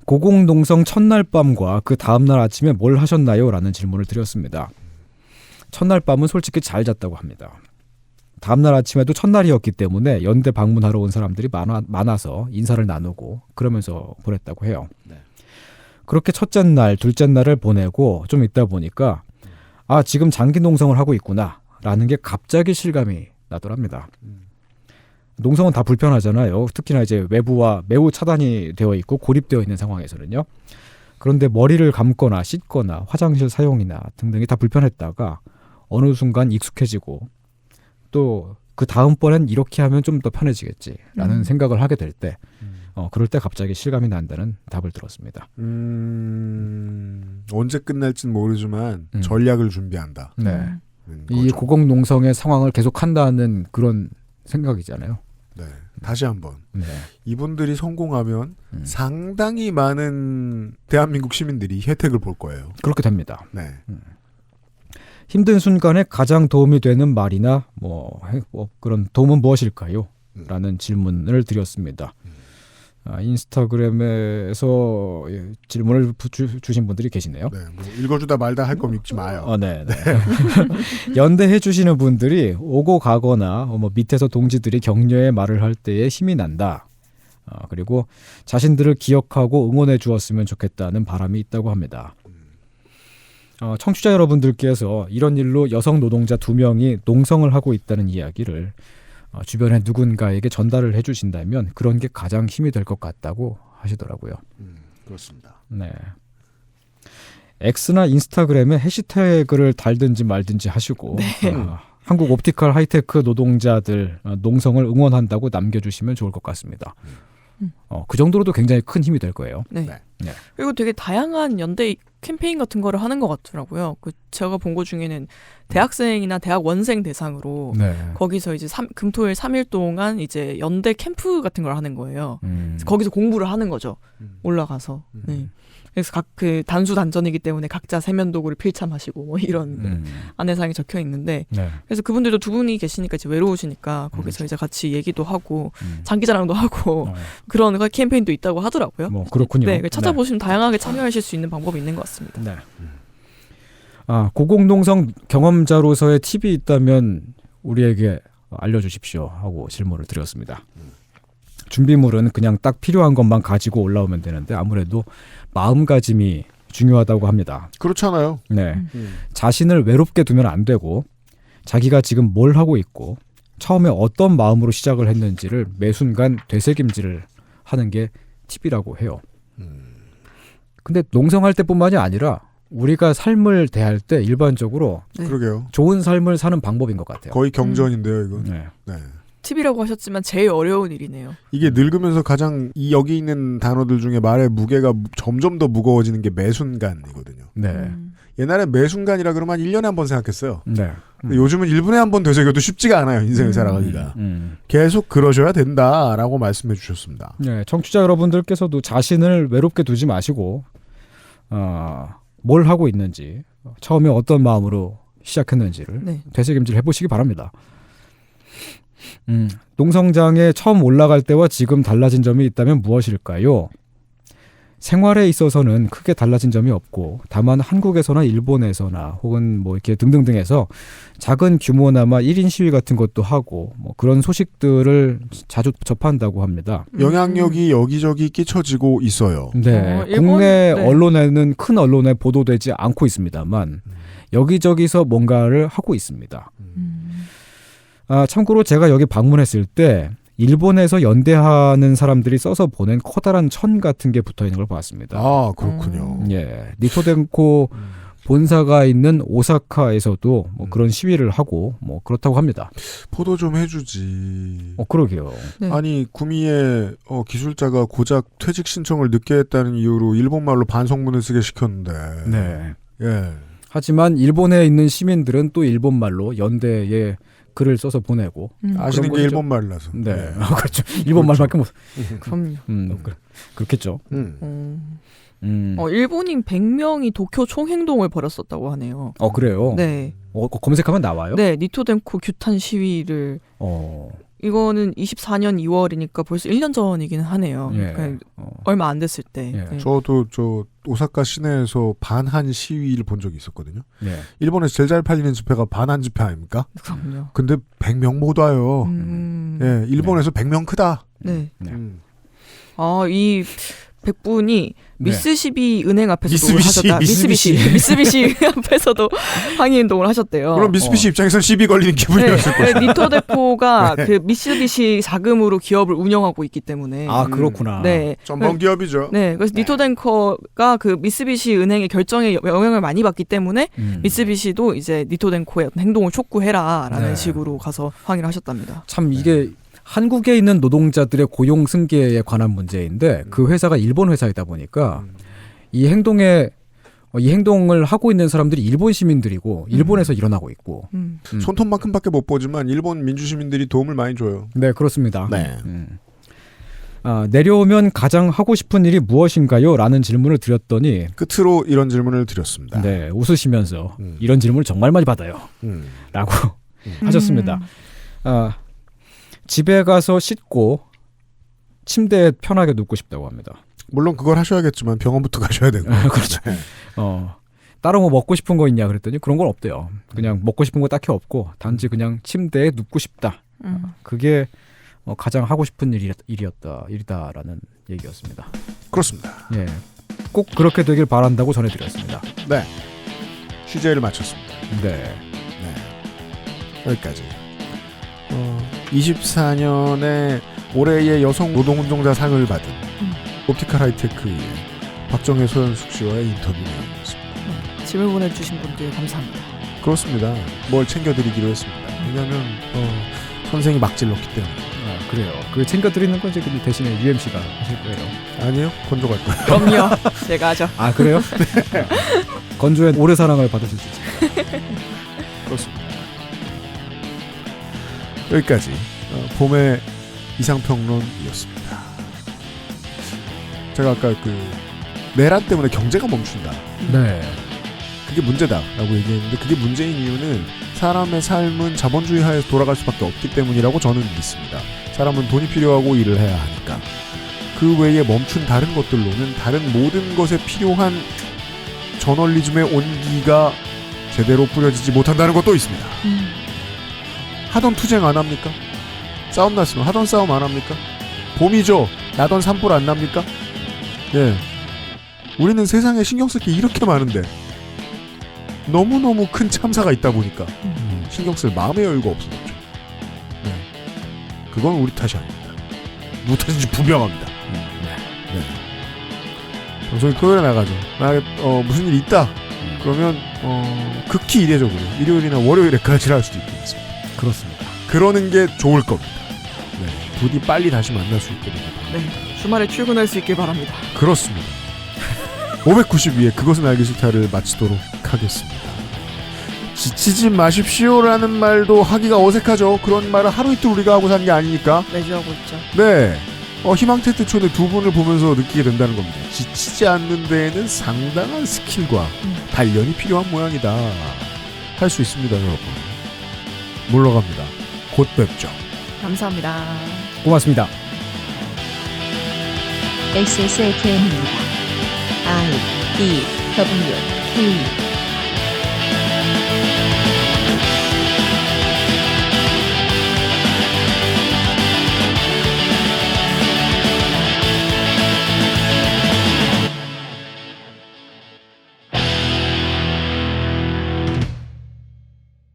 고공농성 첫날 밤과 그 다음날 아침에 뭘 하셨나요? 라는 질문을 드렸습니다. 첫날 밤은 솔직히 잘 잤다고 합니다. 다음날 아침에도 첫날이었기 때문에 연대 방문하러 온 사람들이 많아서 인사를 나누고 그러면서 보냈다고 해요. 그렇게 첫째 날, 둘째 날을 보내고 좀 있다 보니까 지금 장기 농성을 하고 있구나 라는 게 갑자기 실감이 나더랍니다. 농성은 다 불편하잖아요. 특히나 이제 외부와 매우 차단이 되어 있고 고립되어 있는 상황에서는요. 그런데 머리를 감거나 씻거나 화장실 사용이나 등등이 다 불편했다가 어느 순간 익숙해지고 또 그 다음번엔 이렇게 하면 좀 더 편해지겠지라는 생각을 하게 될 때 그럴 때 갑자기 실감이 난다는 답을 들었습니다. 언제 끝날진 모르지만 전략을 준비한다. 네. 이 고공농성의 상황을 계속한다는 그런 생각이잖아요. 네. 다시 한번. 네. 이분들이 성공하면 상당히 많은 대한민국 시민들이 혜택을 볼 거예요. 그렇게 됩니다. 네. 힘든 순간에 가장 도움이 되는 말이나 그런 도움은 무엇일까요? 라는 질문을 드렸습니다. 인스타그램에서 질문을 주신 분들이 계시네요. 네, 뭐 읽어주다 말다 할 거면 읽지 마요. 네. 연대해 주시는 분들이 오고 가거나 밑에서 동지들이 격려의 말을 할 때에 힘이 난다. 그리고 자신들을 기억하고 응원해 주었으면 좋겠다는 바람이 있다고 합니다. 청취자 여러분들께서 이런 일로 여성 노동자 2명이 농성을 하고 있다는 이야기를 주변에 누군가에게 전달을 해주신다면 그런 게 가장 힘이 될 것 같다고 하시더라고요. 그렇습니다. 네. X나 인스타그램에 해시태그를 달든지 말든지 하시고 한국 옵티컬 하이테크 노동자들 농성을 응원한다고 남겨주시면 좋을 것 같습니다. 그 정도로도 굉장히 큰 힘이 될 거예요. 네. 그리고 되게 다양한 연대 캠페인 같은 거를 하는 것 같더라고요. 제가 본 거 중에는 대학생이나 대학원생 대상으로 거기서 이제 금토일 3일 동안 이제 연대 캠프 같은 걸 하는 거예요. 거기서 공부를 하는 거죠. 올라가서. 네. 그래서 단수 단전이기 때문에 각자 세면도구를 필참하시고 이런 안내사항이 적혀 있는데 그래서 그분들도 두 분이 계시니까 이제 외로우시니까 거기서 이제 같이 얘기도 하고 장기자랑도 하고 그런 캠페인도 있다고 하더라고요. 그렇군요. 네, 찾아보시면 다양하게 참여하실 수 있는 방법이 있는 것 같습니다. 네. 고공농성 경험자로서의 팁이 있다면 우리에게 알려주십시오 하고 질문을 드렸습니다. 준비물은 그냥 딱 필요한 것만 가지고 올라오면 되는데 아무래도 마음가짐이 중요하다고 합니다. 그렇잖아요. 네. 자신을 외롭게 두면 안 되고 자기가 지금 뭘 하고 있고 처음에 어떤 마음으로 시작을 했는지를 매 순간 되새김질을 하는 게 팁이라고 해요. 근데 농성할 때뿐만이 아니라 우리가 삶을 대할 때 일반적으로 그러게요. 좋은 삶을 사는 방법인 것 같아요. 거의 경전인데요, 이건. 네. 네. 팁이라고 하셨지만 제일 어려운 일이네요. 이게 늙으면서 가장 여기 있는 단어들 중에 말의 무게가 점점 더 무거워지는 게 매순간이거든요. 네. 옛날에 매순간이라 그러면 한 1년에 한 번 생각했어요. 네. 근데 요즘은 1분에 한 번 되새겨도 쉽지가 않아요. 인생을 살아가기가. 계속 그러셔야 된다라고 말씀해 주셨습니다. 네, 청취자 여러분들께서도 자신을 외롭게 두지 마시고 뭘 하고 있는지, 처음에 어떤 마음으로 시작했는지를 네. 되새김질 해보시기 바랍니다. 농성장에 처음 올라갈 때와 지금 달라진 점이 있다면 무엇일까요? 생활에 있어서는 크게 달라진 점이 없고, 다만 한국에서나 일본에서나 혹은 뭐 이렇게 등등등해서 작은 규모나마 1인 시위 같은 것도 하고 뭐 그런 소식들을 자주 접한다고 합니다. 영향력이 여기저기 끼쳐지고 있어요. 네, 일본? 국내 네. 언론에는 큰 언론에 보도되지 않고 있습니다만 여기저기서 뭔가를 하고 있습니다. 참고로 제가 여기 방문했을 때 일본에서 연대하는 사람들이 써서 보낸 커다란 천 같은 게 붙어 있는 걸 봤습니다. 아, 그렇군요. 예, 니토덴코 본사가 있는 오사카에서도 뭐 그런 시위를 하고 뭐 그렇다고 합니다. 포도 좀 해주지. 그러게요. 네. 아니 구미의 기술자가 고작 퇴직 신청을 늦게 했다는 이유로 일본말로 반성문을 쓰게 시켰는데. 네. 예. 하지만 일본에 있는 시민들은 또 일본말로 연대에 글을 써서 보내고 아시는 게 일본말이라서. 네, 그렇죠. 일본말밖에 못. 그럼요. 그렇겠죠. 일본인 100명이 도쿄 총행동을 벌였었다고 하네요. 그래요? 네. 검색하면 나와요? 네, 니토덴코 규탄 시위를. 이거는 24년 2월이니까 벌써 1년 전이긴 하네요. 예. 얼마 안 됐을 때. 예. 네. 저도 오사카 시내에서 반한 시위를 본 적이 있었거든요. 예. 일본에서 제일 잘 팔리는 집회가 반한 집회 아닙니까? 그럼요. 근데 100명 못 와요. 네. 일본에서 100명 크다. 네. 이 100분이 미쓰시비 은행 앞에서도 하셨다. 미쓰비시 앞에서도 항의 운동을 하셨대요. 그럼 미쓰비시 입장에서는 시비 걸리는 기분이었을 거예요. 네, 니토덴코가 그 미쓰비시 자금으로 기업을 운영하고 있기 때문에. 그렇구나. 네. 전범 기업이죠. 네, 그래서 니토덴코가 그 미쓰비시 은행의 결정에 영향을 많이 받기 때문에 미쓰비시도 이제 니토덴코의 어떤 행동을 촉구해라라는 식으로 가서 항의를 하셨답니다. 참 이게 한국에 있는 노동자들의 고용 승계에 관한 문제인데 그 회사가 일본 회사이다 보니까 이 행동을 하고 있는 사람들이 일본 시민들이고 일본에서 일어나고 있고 손톱만큼밖에 못 보지만 일본 민주시민들이 도움을 많이 줘요. 네, 그렇습니다. 네. 내려오면 가장 하고 싶은 일이 무엇인가요? 라는 질문을 드렸더니 끝으로 이런 질문을 드렸습니다. 네, 웃으시면서 이런 질문을 정말 많이 받아요. 라고 하셨습니다. 집에 가서 씻고 침대에 편하게 눕고 싶다고 합니다. 물론 그걸 하셔야겠지만 병원부터 가셔야 되고. 그렇죠. 따로 뭐 먹고 싶은 거 있냐 그랬더니 그런 건 없대요. 그냥 먹고 싶은 거 딱히 없고 단지 그냥 침대에 눕고 싶다. 그게 가장 하고 싶은 일이다라는 얘기였습니다. 그렇습니다. 예, 꼭 그렇게 되길 바란다고 전해드렸습니다. 네, 취재를 마쳤습니다. 네. 여기까지. 24년에 올해의 여성 노동운동자 상을 받은 옵티컬 하이테크의 박정혜 소연숙 씨와의 인터뷰 내용이었습니다. 질문 보내주신 분들 감사합니다. 그렇습니다. 뭘 챙겨드리기로 했습니다. 왜냐하면 선생이 막 질렀기 때문에. 그래요. 그 챙겨드리는 건 이제 대신에 UMC가 하실 거예요. 아니요, 건조가 할 거예요. 그럼요. 제가 하죠. 그래요? 네. 건조의 오래 사랑을 받으실 수 있습니다. 그렇습니다. 여기까지 봄의 이상평론이었습니다. 제가 아까 내란 때문에 경제가 멈춘다. 네. 그게 문제다라고 얘기했는데 그게 문제인 이유는 사람의 삶은 자본주의 하에서 돌아갈 수밖에 없기 때문이라고 저는 믿습니다. 사람은 돈이 필요하고 일을 해야 하니까. 그 외에 멈춘 다른 것들로는 다른 모든 것에 필요한 저널리즘의 온기가 제대로 뿌려지지 못한다는 것도 있습니다. 하던 투쟁 안 합니까? 싸움 났으면 하던 싸움 안 합니까? 봄이죠. 나던 산불 안 납니까? 예. 우리는 세상에 신경 쓸 게 이렇게 많은데 너무너무 큰 참사가 있다 보니까 신경 쓸 마음의 여유가 없어졌죠. 네. 그건 우리 탓이 아닙니다. 누구 탓인지 분명합니다. 네. 방송이 토요일에 나가죠. 무슨 일 있다. 그러면 극히 이례적으로 일요일이나 월요일에까지 할 수도 있겠습니다. 그렇습니다. 그러는 게 좋을 겁니다. 네, 부디 빨리 다시 만날 수 있게 됩니다. 네, 주말에 출근할 수 있길 바랍니다. 그렇습니다. 592회 그것은 알기 싫다를 마치도록 하겠습니다. 지치지 마십시오라는 말도 하기가 어색하죠. 그런 말을 하루 이틀 우리가 하고 산 게 아니니까. 매주 하고 있죠. 네. 희망테트촌의 두 분을 보면서 느끼게 된다는 겁니다. 지치지 않는 데에는 상당한 스킬과 단련이 필요한 모양이다. 할 수 있습니다, 여러분. 물러갑니다. 곧 뵙죠. 감사합니다. 고맙습니다. XSFM입니다. I, D, W, K